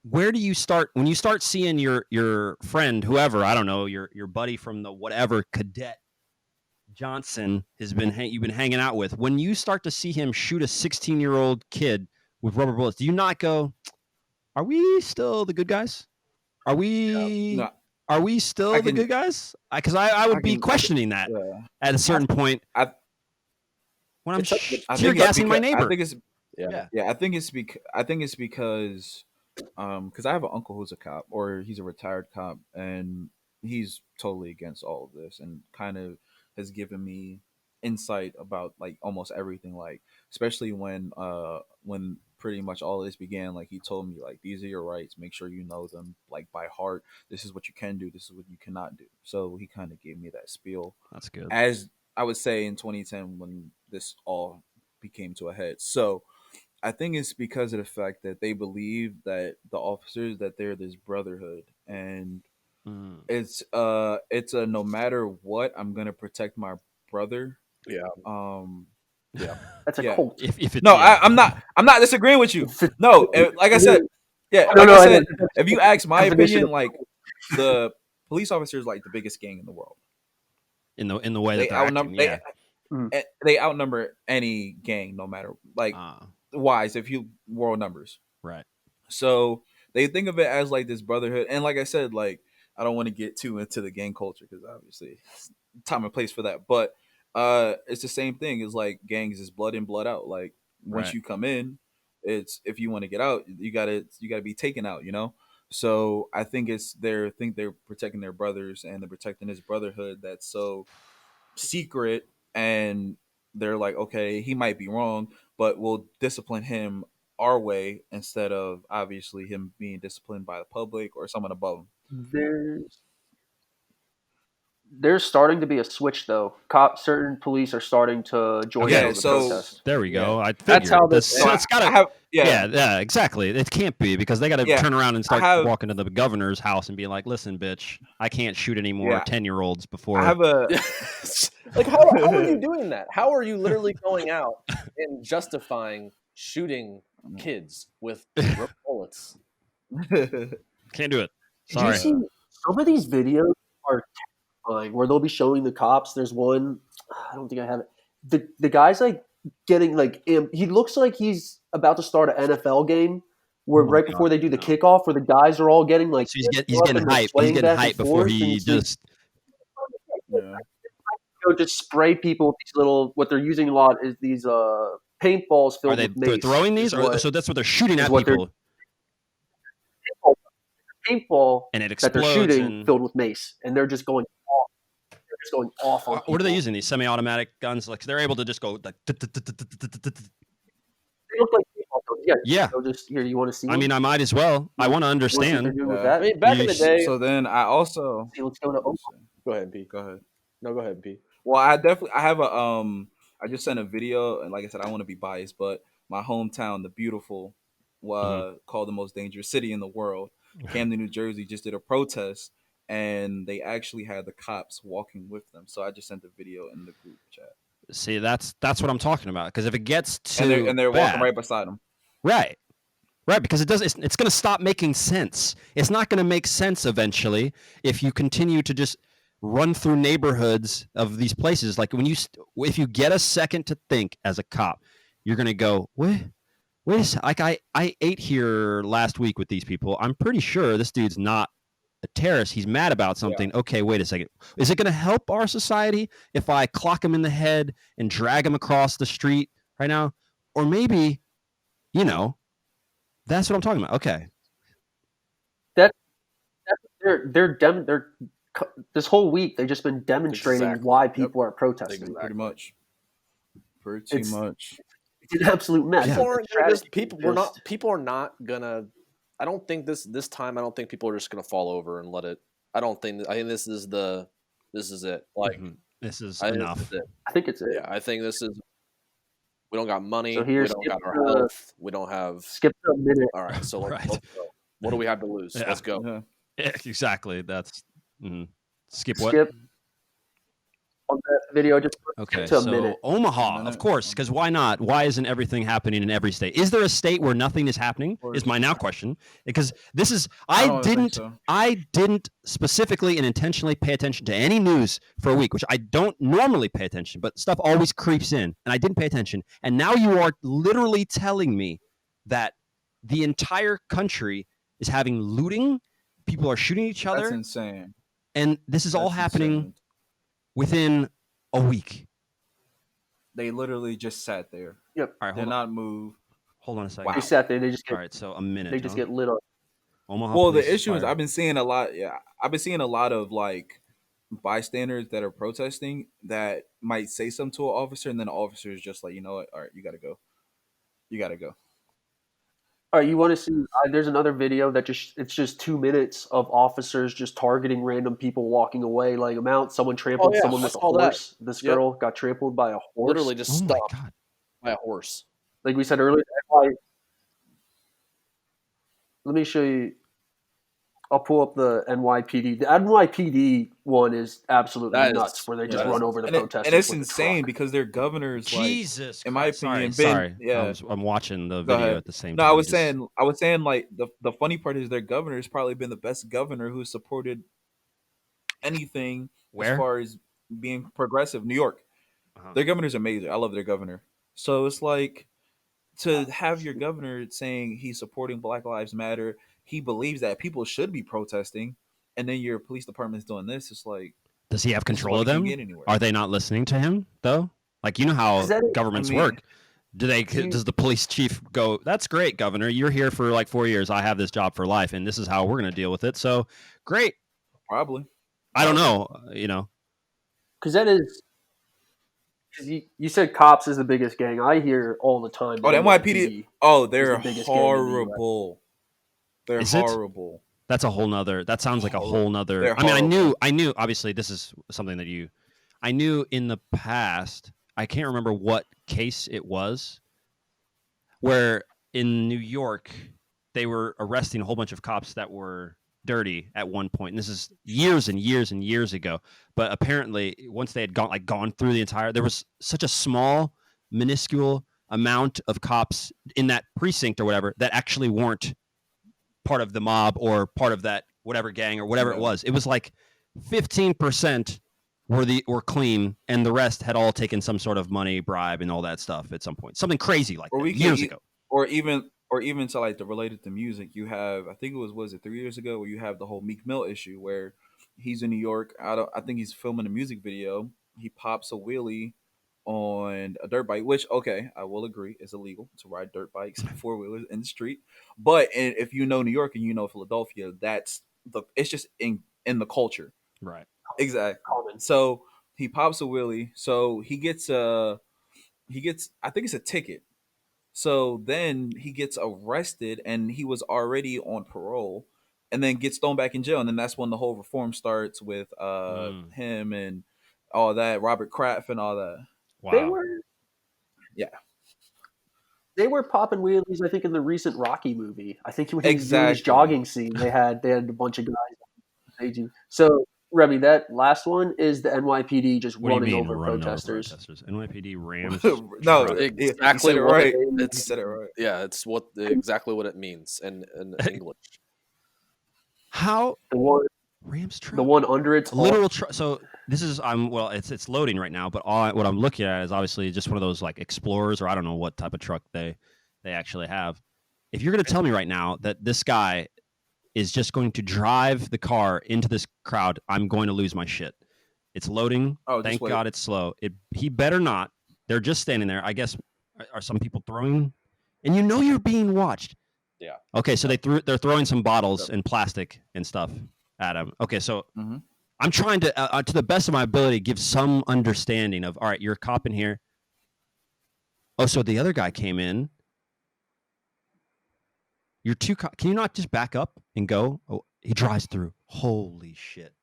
Where do you start when you start seeing your friend, whoever, I don't know, your buddy from the whatever cadet Johnson you've been hanging out with? When you start to see him shoot a 16-year-old kid with rubber bullets, do you not go, "Are we still the good guys? Are we? No, Are we still the good guys?" Because I would be questioning that at a certain point when I'm tear gassing my neighbor. I think it's Yeah. I think it's because I have an uncle who's a cop, or he's a retired cop, and he's totally against all of this, and kind of has given me insight about like almost everything, like especially when pretty much all of this began. Like he told me, like, these are your rights, make sure you know them like by heart. This is what you can do, this is what you cannot do. So he kind of gave me that spiel. That's good. As I would say in 2010 when this all became to a head. So I think it's because of the fact that they believe that the officers, that they're this brotherhood, and it's a no matter what, I'm gonna protect my brother. Yeah. Yeah. That's a cult. I'm not disagreeing with you. No, like I said, if you ask my opinion, like the police officer is like the biggest gang in the world. In the way that they outnumber any gang, no matter like wise, if you world numbers. Right. So they think of it as like this brotherhood, and like I said, like I don't want to get too into the gang culture because obviously it's time and place for that. But it's the same thing. It's like gangs is blood in, blood out. Like once you come in, it's if you want to get out, you gotta be taken out. You know. So I think they're protecting their brothers, and they're protecting this brotherhood that's so secret, and they're like, okay, he might be wrong, but we'll discipline him our way instead of obviously him being disciplined by the public or someone above him. There's starting to be a switch, though. Certain police are starting to join the protest. There we go. I figured. That's how it's gotta. Yeah, exactly. It can't be because they got to turn around and start walking to the governor's house and be like, "Listen, bitch, I can't shoot any more 10-year-olds before." I have a like, how are you doing that? How are you literally going out and justifying shooting kids with rubber bullets? Can't do it. Sorry. Did you see some of these videos are where they'll be showing the cops. There's one, I don't think I have it. The guy's like getting like, he looks like he's about to start an NFL game where before they do the kickoff, where the guys are all getting like, so he's getting hype. He's getting hype before he just just spray people with these little, what they're using a lot is these paintballs filled with mace. They're throwing these, so that's what they're shooting at people. Paintball and it explodes that they're shooting filled with mace, and they're just going off. They're just going off on people. What are they using? These semi-automatic guns? Like they're able to just go like. They look like paintball. Yeah. Just here. You want to see? I mean, I might as well. I want to understand. I mean, back in the day. So then I also. Let's go to Oklahoma. Go ahead, P. Go ahead. No, go ahead, P. Well, I have a I just sent a video, and like I said, I want to be biased, but my hometown, the beautiful, called the most dangerous city in the world, Camden, New Jersey, just did a protest, and they actually had the cops walking with them. So I just sent the video in the group chat. See, that's what I'm talking about. Because if it gets too and they're bad, walking right beside them, right, because it's going to stop making sense. It's not going to make sense eventually if you continue to just run through neighborhoods of these places. Like if you get a second to think as a cop, you're going to go, wait a second. Like I ate here last week with these people. I'm pretty sure this dude's not a terrorist. He's mad about something. Yeah. Okay, wait a second. Is it going to help our society if I clock him in the head and drag him across the street right now? Or maybe, that's what I'm talking about. Okay. They're this whole week they've just been demonstrating why people are protesting. Exactly. Pretty much. It's an absolute mess. People are not gonna. I don't think this time. I don't think people are just gonna fall over and let it. I think this is it. Like this is enough. This is it. I think it's it. Yeah, I think this is. We don't got money. So we don't got our health. We don't have. Skip a minute. All right, so let's go. What do we have to lose? Yeah. Let's go. Yeah. Exactly. That's skip what? Skip on that video. Just Okay, to a so minute. Omaha, of course, because why not? Why isn't everything happening in every state? Is there a state where nothing is happening? Is my now question. Because this is I don't think so. I didn't specifically and intentionally pay attention to any news for a week, which I don't normally pay attention, but stuff always creeps in, and I didn't pay attention. And now you are literally telling me that the entire country is having looting, people are shooting each other. That's insane. And this is all happening within a week. They literally just sat there. Yep. All right, did not move. Hold on a second. Wow. They sat there. They just get, all right. So a minute. They just get lit up. Omaha. Well, the issue is I've been seeing a lot. Yeah, I've been seeing a lot of like bystanders that are protesting that might say something to an officer, and then the officer is just like, you know what? All right, you gotta go. You gotta go. All right, you want to see? There's another video that it's just 2 minutes of officers just targeting random people walking away, laying them out. Someone trampled someone with a horse. That. This girl got trampled by a horse. Literally just stopped by a horse. Like we said earlier, let me show you. I'll pull up the NYPD. The NYPD one is absolutely nuts, where they just run over the protesters. And it's insane because their governors, Jesus, in my opinion, sorry. Yeah, I'm watching the video at the same time. No, I was saying, like the funny part is their governor has probably been the best governor who supported anything as far as being progressive. New York, their governor's amazing. I love their governor. So it's like to have your governor saying he's supporting Black Lives Matter. He believes that people should be protesting, and then your police department is doing this. It's like, does he have control of them? Are they not listening to him though? Like, you know how governments work. Does the police chief go, "That's great, Governor. You're here for like 4 years. I have this job for life, and this is how we're going to deal with it. So great." Probably. I don't know. You know, because that is. You said cops is the biggest gang. I hear all the time. Oh, the NYPD. Oh, they're horrible. They're horrible. That's a whole nother. That sounds like a whole nother. I mean, I knew. Obviously, this is something that I knew in the past. I can't remember what case it was, where in New York they were arresting a whole bunch of cops that were dirty at one point. And this is years and years and years ago. But apparently, once they had gone through the entire, there was such a small, minuscule amount of cops in that precinct or whatever that actually weren't part of the mob or part of that whatever gang or whatever it was. It was like 15% were clean, and the rest had all taken some sort of money, bribe, and all that stuff at some point. Something crazy like that, years ago. Or even to like the related to music, you have, I think it was it 3 years ago, where you have the whole Meek Mill issue where he's in New York. I think he's filming a music video. He pops a wheelie on a dirt bike, which, okay, I will agree, is illegal to ride dirt bikes and 4-wheelers in the street. But if you know New York and you know Philadelphia, it's just in the culture. Right. Exactly. So he pops a wheelie. So he gets I think it's a ticket. So then he gets arrested, and he was already on parole, and then gets thrown back in jail. And then that's when the whole reform starts with him and all that, Robert Kraft and all that. Wow. They were popping wheelies, I think, in the recent Rocky movie. I think when he was doing his jogging scene, they had a bunch of guys. So, Remy, that last one is the NYPD just running over protesters. NYPD rams. No, exactly right. Said it right. Yeah, it's exactly what it means in English. How Rams truck? The one under its literal truck. So this is it's loading right now, but what I'm looking at is obviously just one of those like Explorers, or I don't know what type of truck they actually have. If you're going to tell me right now that this guy is just going to drive the car into this crowd, I'm going to lose my shit. It's loading. Thank God it's slow. He better not. They're just standing there. I guess, are some people throwing? And you're being watched. Yeah. Okay, so they're throwing some bottles and plastic and stuff at him. Okay, so I'm trying to the best of my ability, give some understanding of, all right, you're a cop in here. Oh, so the other guy came in. You're too. Can you not just back up and go? Oh, he drives through. Holy shit.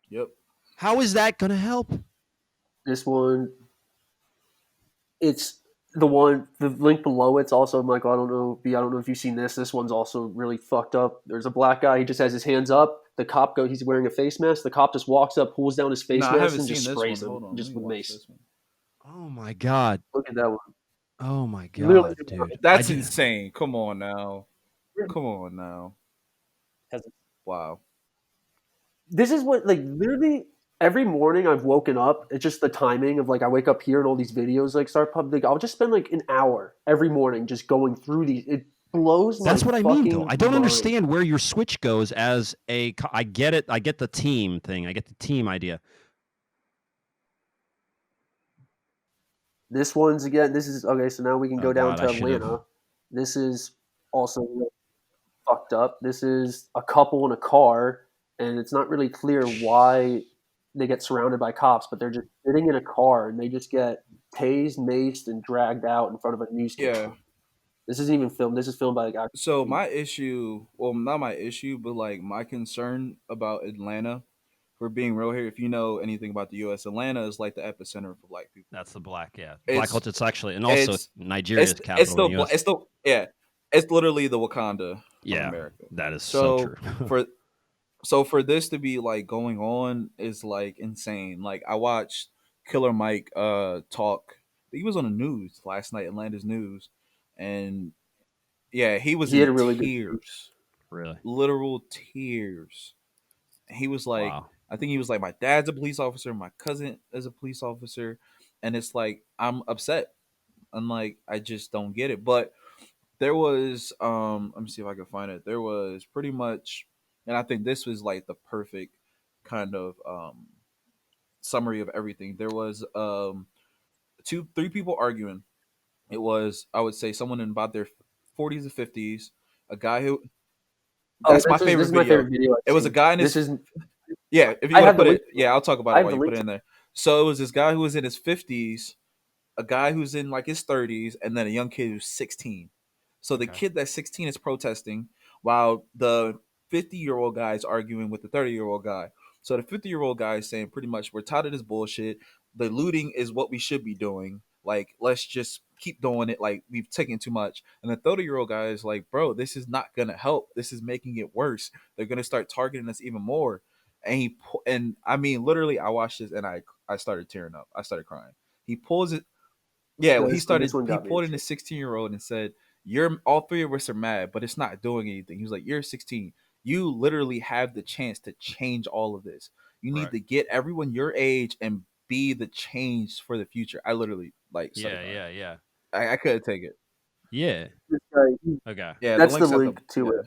Yep. How is that going to help? This one, the link below it's also, Michael, I don't know if you've seen this. This one's also really fucked up. There's a black guy. He just has his hands up. The cop he's wearing a face mask. The cop just walks up, pulls down his face No, I mask, haven't and seen just this sprays one. him Hold on, just let me with watch mace. this one. Oh my god. Look at that one. Oh my Literally, god, dude. That's insane. Come on now. Come on now. Wow. This is what, like, literally every morning I've woken up. It's just the timing of, like, I wake up here and all these videos like start public. I'll just spend like an hour every morning just going through these. It blows my That's what I mean, though. fucking I don't mind. understand where your switch goes as a. I get it. I get the team thing. I get the team idea. This one's again. This is okay. So now we can go down God, to Atlanta. This is also really fucked up. This is a couple in a car, and it's not really clear why they get surrounded by cops, but they're just sitting in a car and they just get tased, maced, and dragged out in front of a news camera. Yeah. This isn't even filmed. This is filmed by like actual So people. my issue, well, not my issue, but like my concern about Atlanta, for being real here, if you know anything about the U.S., Atlanta is like the epicenter for black people. That's the black, yeah. It's- Black culture, it's actually, and also it's- Nigeria's capital. It's literally the Wakanda of America. That is so true. for this to be like going on is like insane. Like I watched Killer Mike talk. He was on the news last night, Atlanta's news, and yeah, he was in really tears, Really? literal tears. He was like, Wow. I think he was like, my dad's a police officer, my cousin is a police officer, and it's like I'm upset. I'm like, I just don't get it. But there was let me see if I can find it. There was pretty much, and I think this was like the perfect kind of summary of everything. There was three people arguing. It was, I would say, someone in about their 40s or 50s, a guy who that's my favorite video. It was a guy in his yeah, if you want to put it, yeah, I'll talk about it while you put it in there. So it was this guy who was in his 50s, a guy who's in like his 30s, and then a young kid who's 16. So the kid that's 16 is protesting while the 50-year-old guy is arguing with the 30-year-old guy. So the 50-year-old guy is saying pretty much, we're tired of this bullshit. The looting is what we should be doing. Like, let's just keep doing it. Like, we've taken too much. And the 30-year-old guy is like, bro, this is not going to help. This is making it worse. They're going to start targeting us even more. And I mean, literally, I watched this and I started tearing up. I started crying. He pulls it. Yeah, well, he pulled in a 16-year-old and said, all three of us are mad, but it's not doing anything. He was like, you're 16. You literally have the chance to change all of this. You need to get everyone your age and be the change for the future. I literally Yeah. I couldn't take it. Yeah. Okay. Yeah, that's the link to it.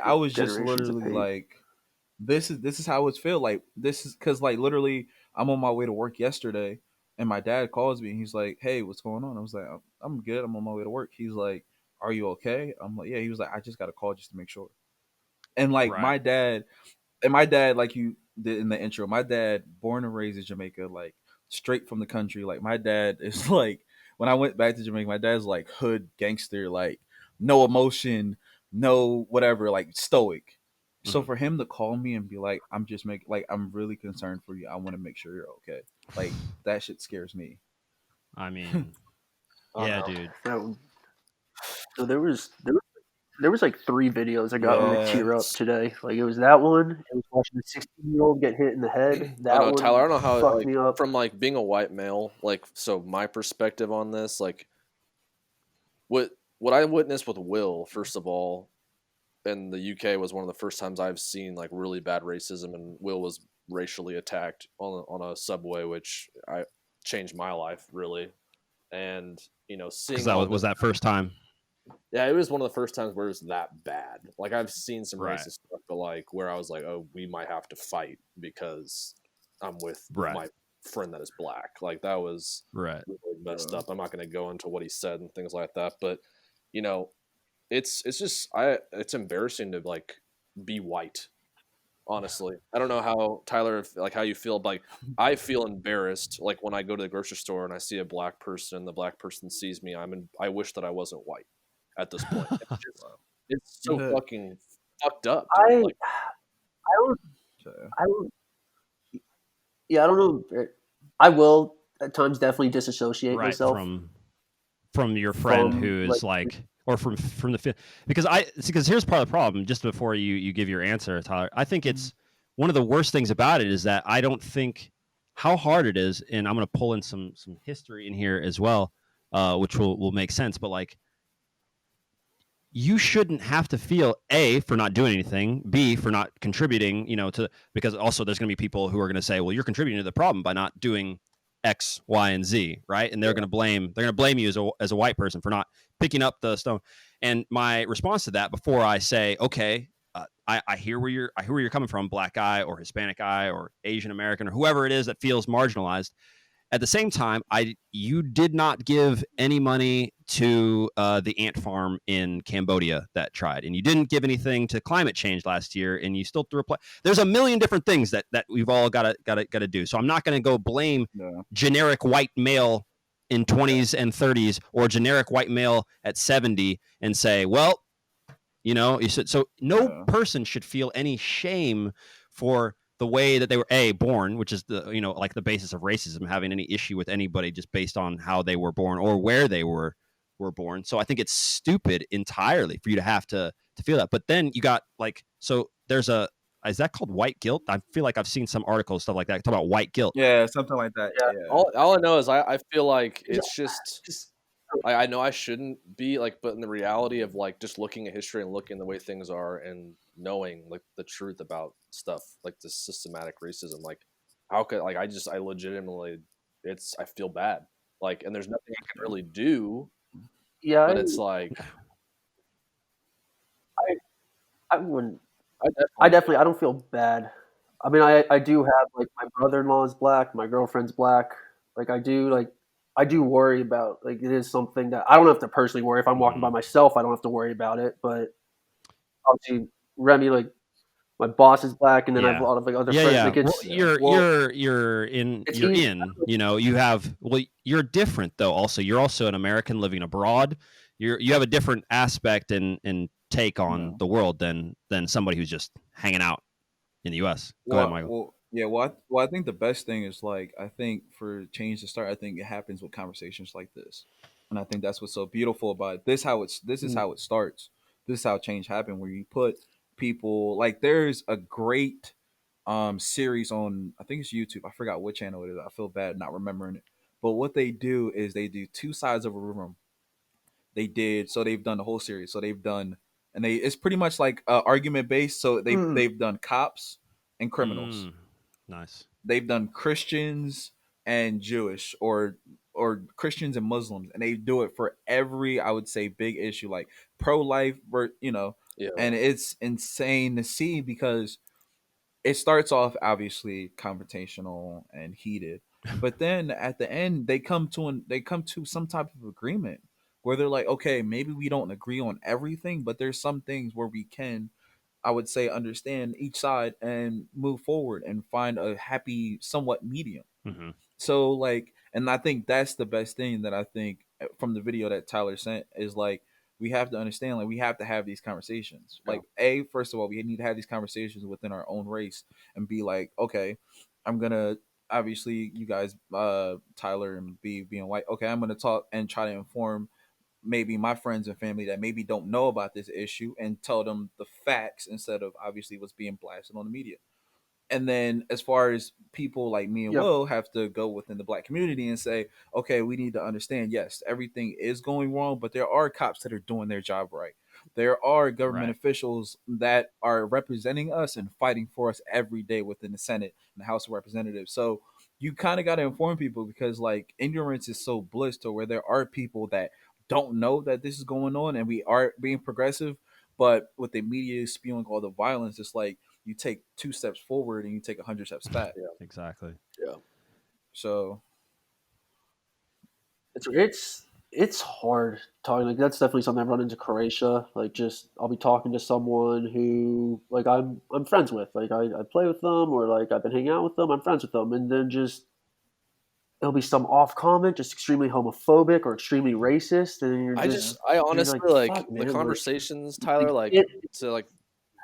I was just literally like, this is how it feels. Like, this is because like literally I'm on my way to work yesterday and my dad calls me and he's like, hey, what's going on? I was like, I'm good. I'm on my way to work. He's like, are you okay? I'm like, yeah. He was like, I just got a call just to make sure. And like my dad, like you did in the intro, my dad, born and raised in Jamaica, like straight from the country. Like my dad is like, when I went back to Jamaica, my dad's like hood gangster, like no emotion, no whatever, like stoic. So for him to call me and be like, I'm really concerned for you. I want to make sure you're okay. Like that shit scares me. I mean, yeah, dude. So there was like 3 videos that got me to tear up today. Like it was that one. It was watching the 16-year-old get hit in the head. That one, Tyler, I don't know how fucked me up. From like being a white male, like, so my perspective on this, like what I witnessed with Will, first of all, in the UK was one of the first times I've seen like really bad racism, and Will was racially attacked on a subway, which changed my life really. And seeing was that first time. Yeah, it was one of the first times where it was that bad. Like I've seen some racist stuff, but like where I was like, oh, we might have to fight because I'm with my friend that is black. Like that was really messed up. I'm not going to go into what he said and things like that, but it's just it's embarrassing to like be white. Honestly, I don't know how Tyler, like how you feel, but like I feel embarrassed like when I go to the grocery store and I see a black person and the black person sees me. I wish that I wasn't white at this point. It's so fucking fucked up. I don't know. I will. at times definitely disassociate myself from your friend from, who is like, or from the because here's part of the problem. Just before you give your answer, Tyler, I think it's one of the worst things about it is that I don't think how hard it is, and I'm going to pull in some history in here as well, which will make sense. But like, you shouldn't have to feel A, for not doing anything, B, for not contributing, because also there's going to be people who are going to say, well, you're contributing to the problem by not doing X, Y, and Z, right? And they're going to blame you as a white person for not picking up the stone. And my response to that, before I say, okay, I hear where you're coming from, black guy or Hispanic guy or Asian American or whoever it is that feels marginalized. At the same time, you did not give any money to the ant farm in Cambodia that tried, and you didn't give anything to climate change last year, and you still threw there's a million different things that we've all got to do. So I'm not going to go blame generic white male in 20s and 30s or generic white male at 70 and say, well, you said so. No person should feel any shame for the way that they were born, which is the like the basis of racism, having any issue with anybody just based on how they were born or where they were born. So I think it's stupid entirely for you to have to feel that. But then you got there's is that called white guilt? I feel like I've seen some articles, stuff like that, talk about white guilt. Yeah, something like that. Yeah. All I know is I feel like it's just I know I shouldn't be like, but in the reality of like just looking at history and looking the way things are and knowing like the truth about stuff like the systematic racism, like how could like I legitimately I feel bad, like, and there's nothing I can really do. Yeah, but it's like I wouldn't. I definitely I don't feel bad. I mean, I do have like my brother-in-law is black, my girlfriend's black. Like I do worry about, like, it is something that I don't have to personally worry. If I'm walking by myself, I don't have to worry about it. But obviously, Remy, like, my boss is black, and then I have a lot of like other friends. Yeah. Like, it's, you're different though. Also, you're also an American living abroad. You have a different aspect and take on the world than somebody who's just hanging out in the U.S. Go ahead, Michael. I think the best thing is, like, I think for change to start, I think it happens with conversations like this, and I think that's what's so beautiful about it. This is how it starts. This is how change happened, where you put people, like, there's a great series on, I think it's YouTube. I forgot what channel it is. I feel bad not remembering it. But what they do is they do two sides of a room. They've done the whole series. So they've done, and it's pretty much like argument based. So they've done cops and criminals. Nice. They've done Christians and Jewish, or Christians and Muslims, and they do it for every, I would say, big issue, like pro-life, and it's insane to see, because it starts off obviously confrontational and heated, but then at the end they come to some type of agreement where they're like, okay, maybe we don't agree on everything, but there's some things where we can, I would say, understand each side and move forward and find a happy, somewhat medium. Mm-hmm. So, like, and I think that's the best thing that I think from the video that Tyler sent is, like, we have to understand, like, we have to have these conversations. Like, first of all, we need to have these conversations within our own race and be like, okay, I'm gonna, obviously, you guys, Tyler and B being white, okay, I'm gonna talk and try to inform maybe my friends and family that maybe don't know about this issue and tell them the facts instead of obviously what's being blasted on the media. And then as far as people like me and Will have to go within the black community and say, okay, we need to understand, yes, everything is going wrong, but there are cops that are doing their job right. There are government officials that are representing us and fighting for us every day within the Senate and the House of Representatives. So you kind of got to inform people, because, like, ignorance is so bliss to where there are people that don't know that this is going on, and we are being progressive, but with the media spewing all the violence, it's like you take 2 steps forward and you take 100 steps back. Exactly. Yeah. So it's hard talking. Like, that's definitely something I've run into Croatia. Like, just I'll be talking to someone who, like, I'm friends with. Like, I play with them, or like I've been hanging out with them. I'm friends with them, and then just it'll be some off comment, just extremely homophobic or extremely racist, and you're I honestly like the man, conversations, Tyler. Like, to like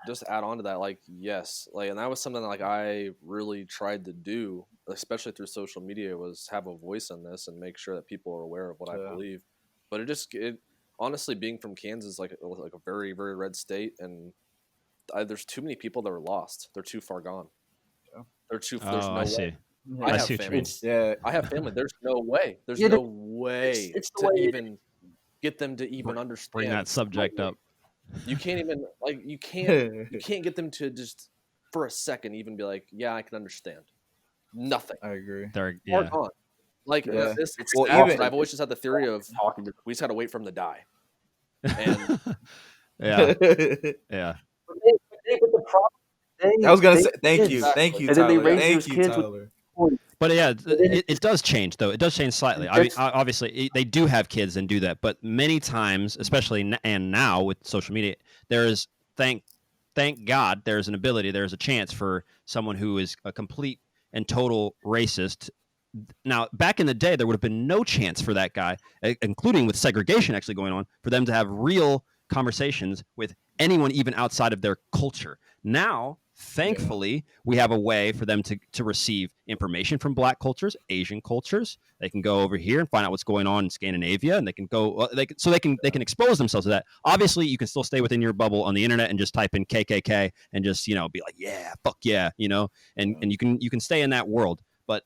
just add on to that, like, yes, like, and that was something that, like, I really tried to do especially through social media, was have a voice in this and make sure that people are aware of what I believe. But it honestly, being from Kansas, like a very, very red state, and there's too many people that are lost. They're too far gone. They're too. There's no way. I have family. I have family. There's no way. There's no way to even get them to even understand. Bring that subject up. You can't even you can't get them to just for a second even be like, yeah, I can understand. Nothing. I agree. They're gone. Like it's I've always just had the theory of we just got to wait for them to die. And yeah. I was gonna say thank you, Tyler. Thank you, Tyler. But yeah, it does change though. It does change slightly. I mean, obviously they do have kids and do that, but many times, especially and now with social media, there is thank God there's an ability, there's a chance for someone who is a complete and total racist. Now, back in the day, there would have been no chance for that guy, including with segregation actually going on, for them to have real conversations with anyone even outside of their culture. Now, thankfully, we have a way for them to receive information from Black cultures, Asian cultures. They can go over here and find out what's going on in Scandinavia, and they can go. They can expose themselves to that. Obviously, you can still stay within your bubble on the internet and just type in KKK and just be like, yeah, fuck yeah, and you can stay in that world. But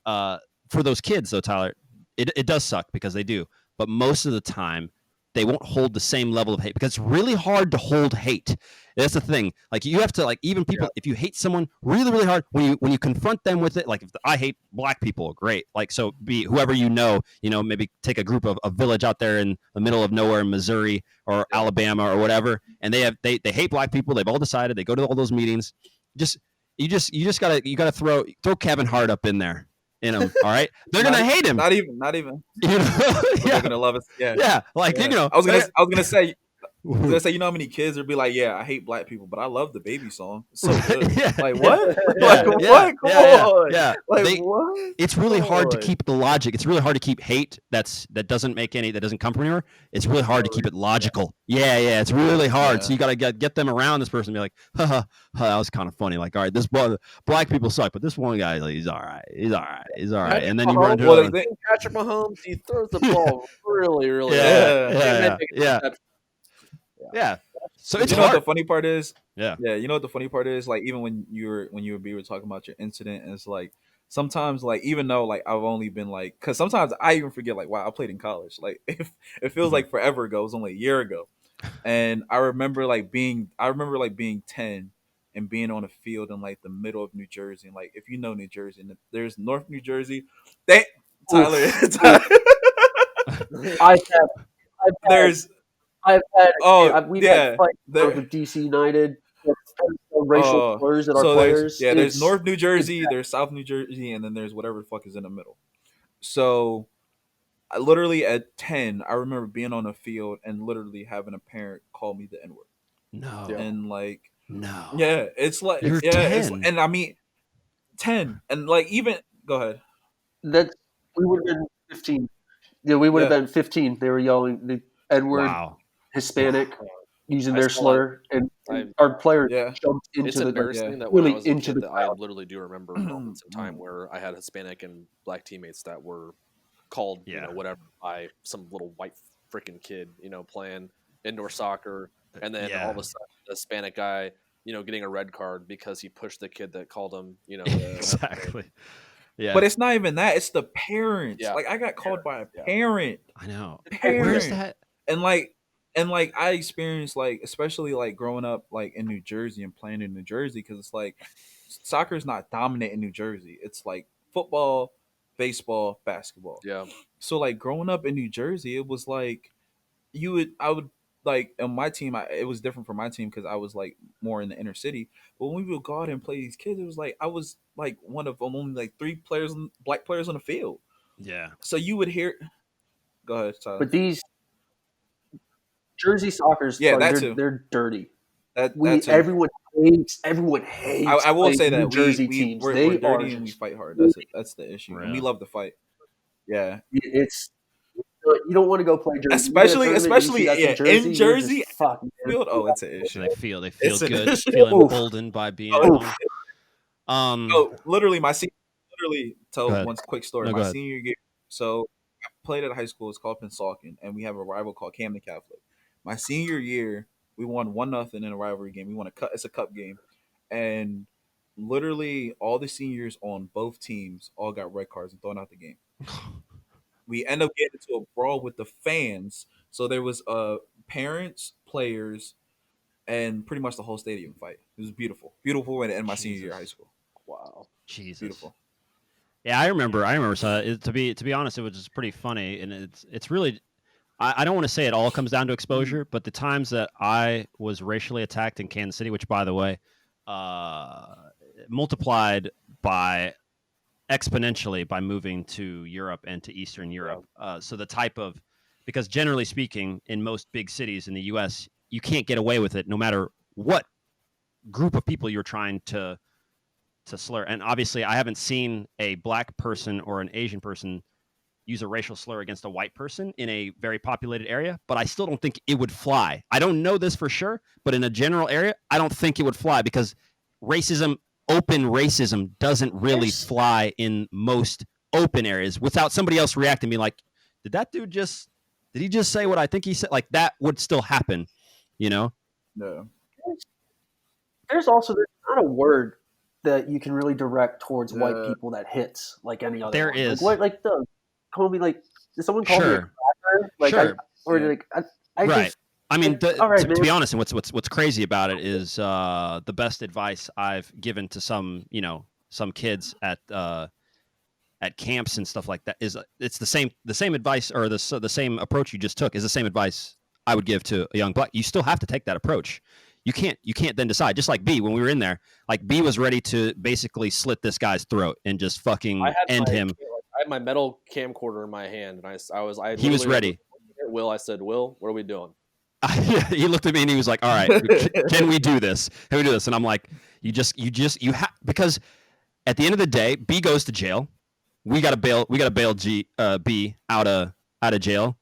for those kids, though, Tyler, it does suck because they do. But most of the time, they won't hold the same level of hate because it's really hard to hold hate. That's the thing. Like you have to even people, if you hate someone really, really hard, when you confront them with it, like if I hate Black people, great. Like, so be whoever, maybe take a group of a village out there in the middle of nowhere in Missouri or Alabama or whatever. And they hate Black people. They've all decided, they go to all those meetings. You just gotta throw Kevin Hart up in there. In him, all right. They're gonna hate him. Not even. They're gonna love us. Yeah. Like I was gonna say. You know how many kids would be like, yeah, I hate Black people, but I love the Baby song. It's so good. Like what? What? Come on. Yeah. What? It's really hard to keep the logic. It's really hard to keep hate that doesn't come from anywhere. It's really hard to keep it logical. Yeah. It's really hard. So you gotta get them around this person and be like, ha, that was kind of funny. Like, all right, Black people suck, but this one guy, like, he's all right. And then you run into Patrick Mahomes, he throws the ball really, really Yeah. So it's hard. Know what the funny part is? Yeah. You know what the funny part is? Like even when you were talking about your incident, and it's like sometimes like even though like I've only been like, because sometimes I even forget like, wow, I played in college. Like if it feels like forever ago, it was only a year ago. And I remember being 10 and being on a field in like the middle of New Jersey. And like if you know New Jersey, and there's North New Jersey. Tyler. We've had fights with DC United, racial slurs at our players. There's North New Jersey, there's South New Jersey, and then there's whatever the fuck is in the middle. So, I literally at 10, I remember being on a field and literally having a parent call me the N-word. No. And like, no. Yeah, it's like, You're 10. And I mean, 10, and like even go ahead. We would have been 15. Yeah, we would have been 15. They were yelling the N-word. Wow. Hispanic, using their slur, and our player jumped into it's the embarrassing that when I was a kid, I literally do remember moments of time where I had Hispanic and Black teammates that were called, whatever, by some little white freaking kid, playing indoor soccer, and then all of a sudden, the Hispanic guy, getting a red card because he pushed the kid that called him, exactly. Yeah. But it's not even that; it's the parents. Yeah. Like I got called by a parent. I know. Where's that? And I experienced especially growing up in New Jersey and playing in New Jersey, because it's like soccer is not dominant in New Jersey. It's like football, baseball, basketball. Yeah. So growing up in New Jersey, it was I would on my team. It was different for my team because I was more in the inner city. But when we would go out and play these kids, it was I was one of only 3 Black players on the field. Yeah. So you would hear. Go ahead, Tyler. But these Jersey soccer's they're dirty. Everyone hates. I will say that Jersey teams. We're dirty and we fight hard. That's the issue. And we love to fight. Yeah, it's you don't want to go play Jersey, especially in Jersey. Field. Oh, it's an issue. They feel good, feeling emboldened by being. Literally my literally tell one quick story. No, My senior year, so I played at a high school. It's called 𝗵𝗙𝗏, and we have a rival called Camden Catholic. My senior year, we won 1-0 in a rivalry game. We won it's a cup game, and literally all the seniors on both teams all got red cards and thrown out the game. We end up getting into a brawl with the fans. So there was parents, players, and pretty much the whole stadium fight. It was beautiful, beautiful way to end my senior year of high school. Wow, Jesus, beautiful. Yeah, I remember. So to be honest, it was just pretty funny, and it's really. I don't want to say it all comes down to exposure, but the times that I was racially attacked in Kansas City, which by the way, multiplied by exponentially by moving to Europe and to Eastern Europe. So the type of, because generally speaking, in most big cities in the U.S., you can't get away with it no matter what group of people you're trying to slur. And obviously, I haven't seen a black person or an Asian person use a racial slur against a white person in a very populated area, but I still don't think it would fly. I don't know this for sure, but in a general area, I don't think it would fly because open racism doesn't really fly in most open areas without somebody else reacting, being like, did he just say what I think he said? Like that would still happen, you know? No. There's not a word that you can really direct towards white people that hits like any other. There one. is. Like, what, like the call me like did someone call me a cracker? Like sure. I right. just, I mean, right, to be honest, and what's crazy about it is the best advice I've given to some kids at camps and stuff like that is it's the same advice, or the same approach you just took is the same advice I would give to a young black. You still have to take that approach. You can't then decide. Just like B, when we were in there, like B was ready to basically slit this guy's throat and just fucking end him. I had my metal camcorder in my hand, and he was ready. Will, I said, Will, what are we doing? He looked at me and he was like, "All right, can we do this? Can we do this?" And I'm like, "You have," because at the end of the day, B goes to jail. We got to bail B out of jail,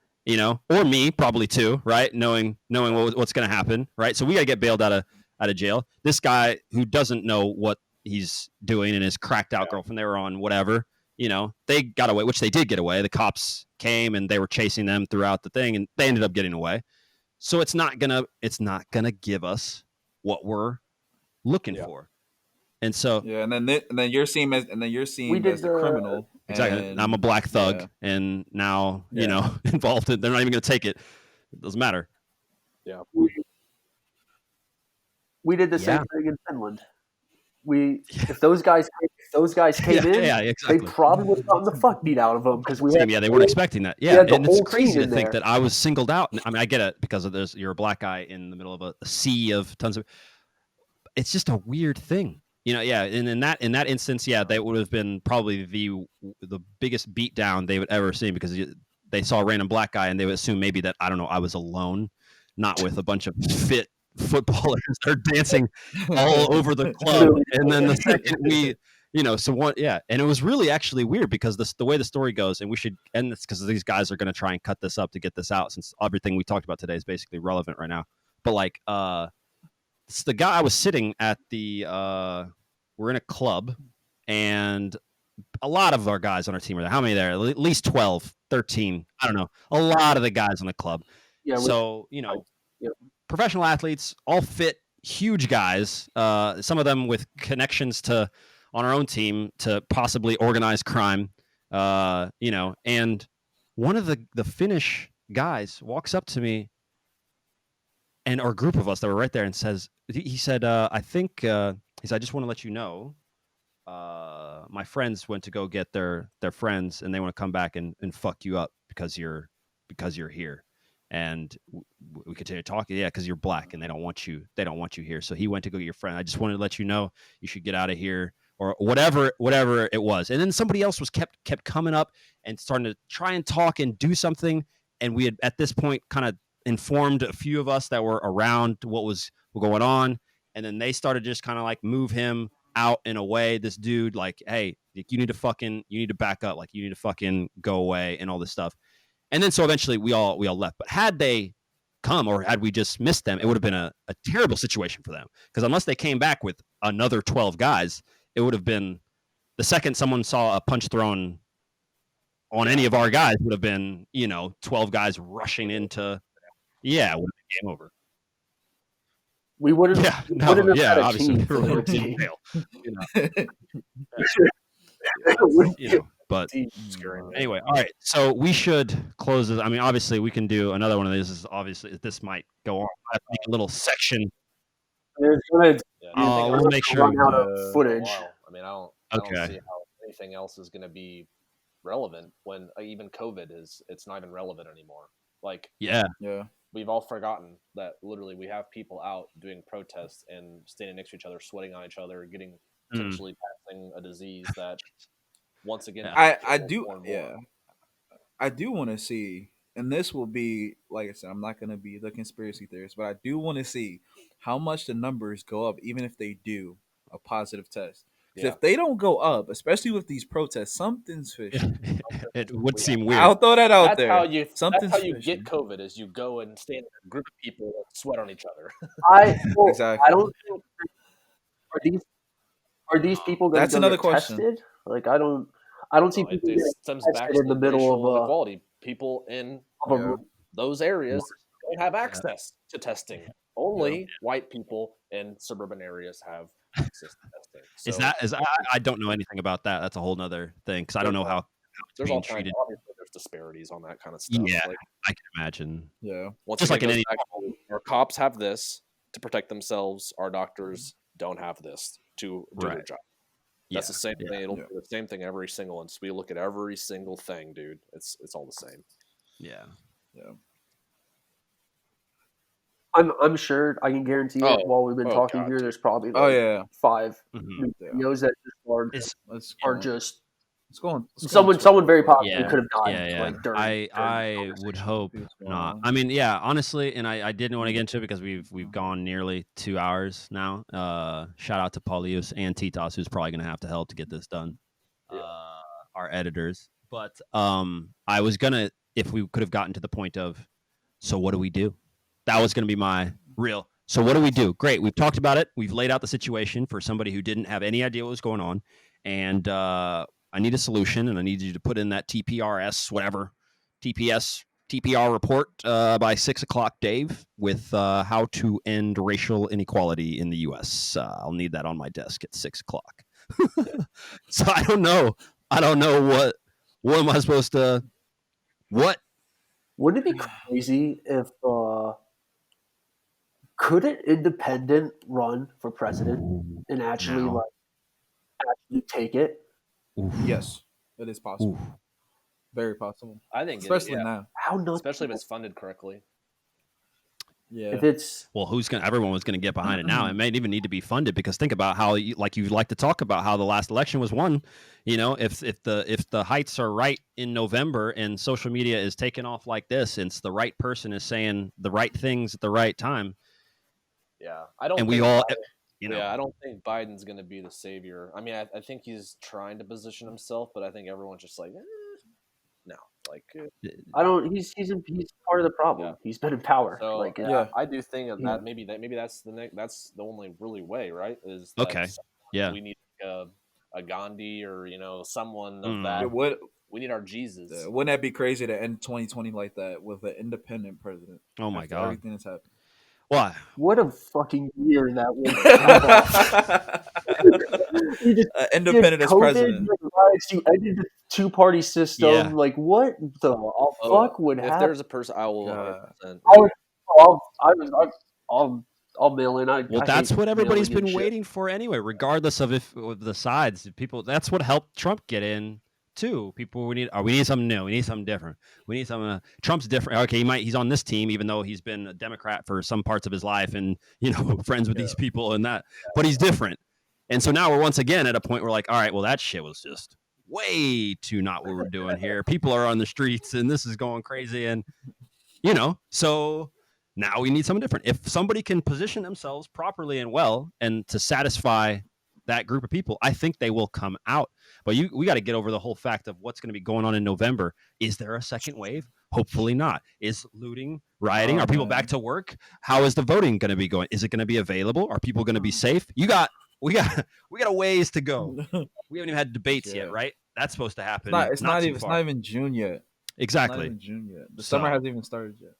or me probably too, right? Knowing what's going to happen, right? So we got to get bailed out of jail. This guy who doesn't know what he's doing and his cracked out girlfriend, they were on whatever, they got away, which they did get away. The cops came and they were chasing them throughout the thing, and they ended up getting away. So it's not gonna give us what we're looking for, and so and then you're seen as the criminal. Exactly, and I'm a black thug, and now involved in. They're not even gonna take it. It doesn't matter. Yeah, we did the same thing in Finland. If those guys came in, exactly. they probably would have gotten the fuck beat out of them because they weren't expecting that. Yeah, and it's crazy to think that I was singled out. I mean, I get it because you're a black guy in the middle of a sea of tons of. It's just a weird thing, And in that instance, they would have been probably the biggest beatdown they would ever seen because they saw a random black guy and they would assume maybe that I was alone, not with a bunch of fit footballers are dancing all over the club, and then the second and it was really actually weird because the way the story goes, and we should end this because these guys are going to try and cut this up to get this out since everything we talked about today is basically relevant right now. But it's the guy I was sitting at we're in a club, and a lot of our guys on our team are there. How many there? At least 12, 13. I don't know. A lot of the guys on the club. Yeah. So professional athletes, all fit, huge guys. Some of them with connections on our own team to possibly organize crime. And one of the Finnish guys walks up to me, and our group of us that were right there, and he said, "I think," he said, "I just want to let you know, my friends went to go get their friends, and they want to come back and fuck you up because you're here." And we continue talking, because you're black and they don't want you here. So he went to go get your friend. I just wanted to let you know you should get out of here, or whatever it was. And then somebody else was kept coming up and starting to try and talk and do something. And we had at this point kind of informed a few of us that were around what was going on. And then they started just kind of like move him out in a way. This dude, like, hey, you need to back up. Like, you need to fucking go away and all this stuff. And then so eventually we all left. But had they come, or had we just missed them, it would have been a terrible situation for them. Because unless they came back with another 12 guys, it would have been the second someone saw a punch thrown on any of our guys would have been, 12 guys rushing into, it would have been game over. We wouldn't. Yeah, wouldn't have had a obviously, team for the everyone next would game. fail. But anyway, all right. So we should close this. I mean, obviously, we can do another one of these. Obviously, this might go on. I have to make a little section. There's gonna we'll make sure. Run out of footage. I mean, I don't see how anything else is going to be relevant when even COVID it's not even relevant anymore. Like, yeah, we've all forgotten that literally we have people out doing protests and standing next to each other, sweating on each other, getting potentially passing a disease that once again I do want to see, and this will be, like I said, I'm not going to be the conspiracy theorist, but I do want to see how much the numbers go up even if they do a positive test. Because if they don't go up, especially with these protests, something's fishy. It would seem weird. I'll throw that out there. That's how you get COVID, is you go and stand in a group of people that sweat on each other. Exactly. I don't think are these people going to get tested? Like, I don't see people getting tested in the middle of inequality. People in those areas don't have access to testing. Only white people in suburban areas have access to testing. So, I don't know anything about that. That's a whole nother thing, because I don't know how there's all treated. Obviously, there's disparities on that kind of stuff. Yeah, I can imagine. Yeah, just like in any. Our cops have this to protect themselves. Our doctors don't have this to do their job. That's the same thing. It'll be the same thing every single one. So we look at every single thing, dude. It's all the same. Yeah. I'm sure, I can guarantee it. While we've been talking here, there's probably 5 videos that are just. Someone very popular could have died. Like, during I would hope not. I mean, honestly, and I didn't want to get into it because we've gone nearly 2 hours now. Shout out to Paulius and Titas, who's probably going to have to help to get this done. Our editors. But I was gonna, if we could have gotten to the point of, so what do we do? That was going to be my real. So what do we do? Great. We've talked about it. We've laid out the situation for somebody who didn't have any idea what was going on. And I need a solution, and I need you to put in that TPR report by 6 o'clock, Dave, with how to end racial inequality in the U.S. I'll need that on my desk at 6 o'clock. So I don't know. What am I supposed to? What? Wouldn't it be crazy if could an independent run for president and actually take it? Oof. Yes, it is possible. Oof. Very possible. I think, especially now. Especially if it's funded correctly. Yeah. If it's everyone was gonna get behind it now. It may even need to be funded, because think about how you like to talk about how the last election was won. If the heights are right in November and social media is taking off like this, and it's the right person is saying the right things at the right time. Yeah, I don't. And think we all, I don't think Biden's going to be the savior. I mean, I think he's trying to position himself, but I think everyone's just like, no, like I don't. He's part of the problem. Yeah. He's been in power. So, I do think that maybe that's that's the only really way, right? Is that we need a Gandhi or someone of that. We need our Jesus. Wouldn't that be crazy to end 2020 like that with an independent president? Oh my God! Everything that's happened. Why? What a fucking year that was! Independent as president. You ended the 2-party system. Yeah. Like, what the fuck would happen? If there's a person, I will. I'll mail in. That's what everybody's been waiting for anyway. Regardless of the sides, people. That's what helped Trump get in. Too people, we need something new. We need something different. We need something. Trump's different. Okay, he's on this team, even though he's been a Democrat for some parts of his life, and friends with these people and that. But he's different, and so now we're once again at a point where all right, well, that shit was just way too not what we're doing here. People are on the streets, and this is going crazy, and so now we need something different. If somebody can position themselves properly and well, and to satisfy that group of people, I think they will come out. But we got to get over the whole fact of what's going to be going on in November. Is there a second wave? Hopefully not. Is looting, rioting? Are people back to work? How is the voting going to be going? Is it going to be available? Are people going to be safe? You got we got a ways to go. We haven't even had debates yet, right? That's supposed to happen. It's not even June yet. Exactly. It's not even June yet. The summer hasn't even started yet.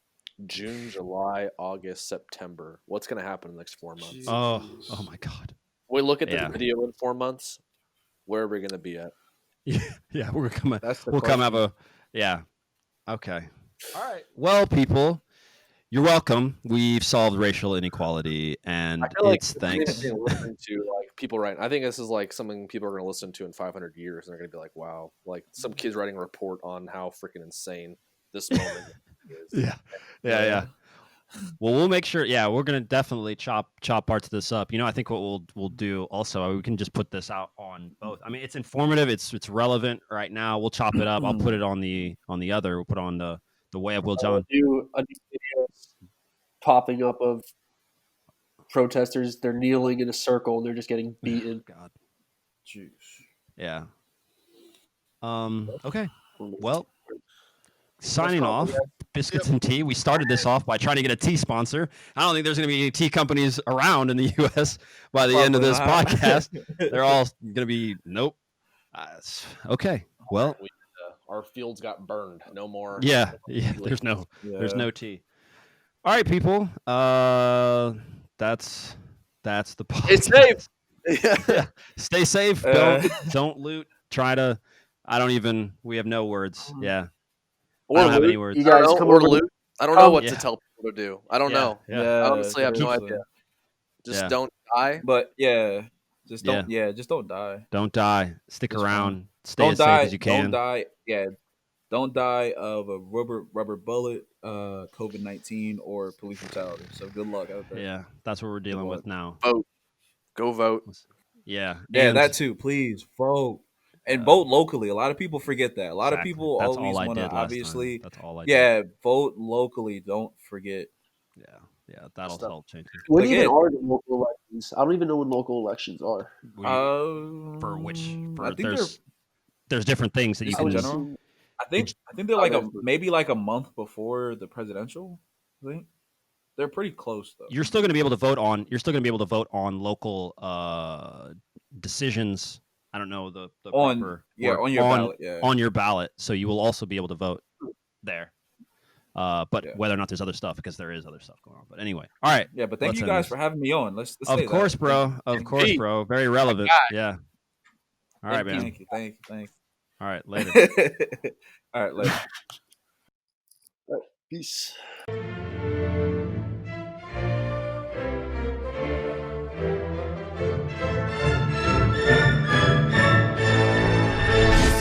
June, July, August, September. What's going to happen in the next 4 months? Oh my God. We look at the video in 4 months. Where are we going to be at? Yeah, we'll come have a Okay. All right. Well, people, you're welcome. We've solved racial inequality, and it's thanks to like people writing. I think this is like something people are going to listen to in 500 years, and they're going to be like, "Wow!" Like some kids writing a report on how freaking insane this moment is. Yeah. Well, we'll make sure. Yeah, we're gonna definitely chop parts of this up. I think what we'll do also, we can just put this out on both. I mean, it's informative. It's relevant right now. We'll chop it up. I'll put it on the other. We'll put on the way of Will John. Do a new video popping up of protesters. They're kneeling in a circle and they're just getting beaten. God. Jeez. Yeah. Okay. Well. Signing off, biscuits and tea. We started this off by trying to get a tea sponsor. I don't think there's going to be any tea companies around in the U.S. by the end of this podcast. They're all going to be nope. Okay, well, our fields got burned. No more. Yeah. There's no tea. All right, people. That's the podcast. Stay safe. Yeah. Stay safe. Don't loot. Try to. We have no words. Yeah. I don't have any words. You guys come over to loot. I don't know what to tell people to do. I don't know. Yeah. I honestly have no idea. Just don't die. But just don't. Yeah, just don't die. Don't die. Stick around. Stay as safe as you can. Don't die. Yeah. Don't die of a rubber bullet, COVID-19, or police brutality. So good luck out there. Yeah, that's what we're dealing with now. Vote. Go vote. Yeah. Yeah, that too. Please vote. And vote locally. A lot of people forget that. A lot of people always want to obviously. That's all I did. Yeah, vote locally. Don't forget. Yeah, that'll help change it. What even are the local elections? I don't even know when local elections are. For which? I think there's different things that you can. General. I think they're like maybe like a month before the presidential. I think they're pretty close though. You're still going to be able to vote on. You're still going to be able to vote on local decisions. I don't know the proper on your ballot. Yeah. On your ballot, so you will also be able to vote there. But whether or not there's other stuff, because there is other stuff going on. But anyway, all right. Yeah, but thank you guys for having me on. Let's of course, bro. Of course, bro. Very relevant. Yeah. All right, man. Thank you. All right, later. All right, later. Peace.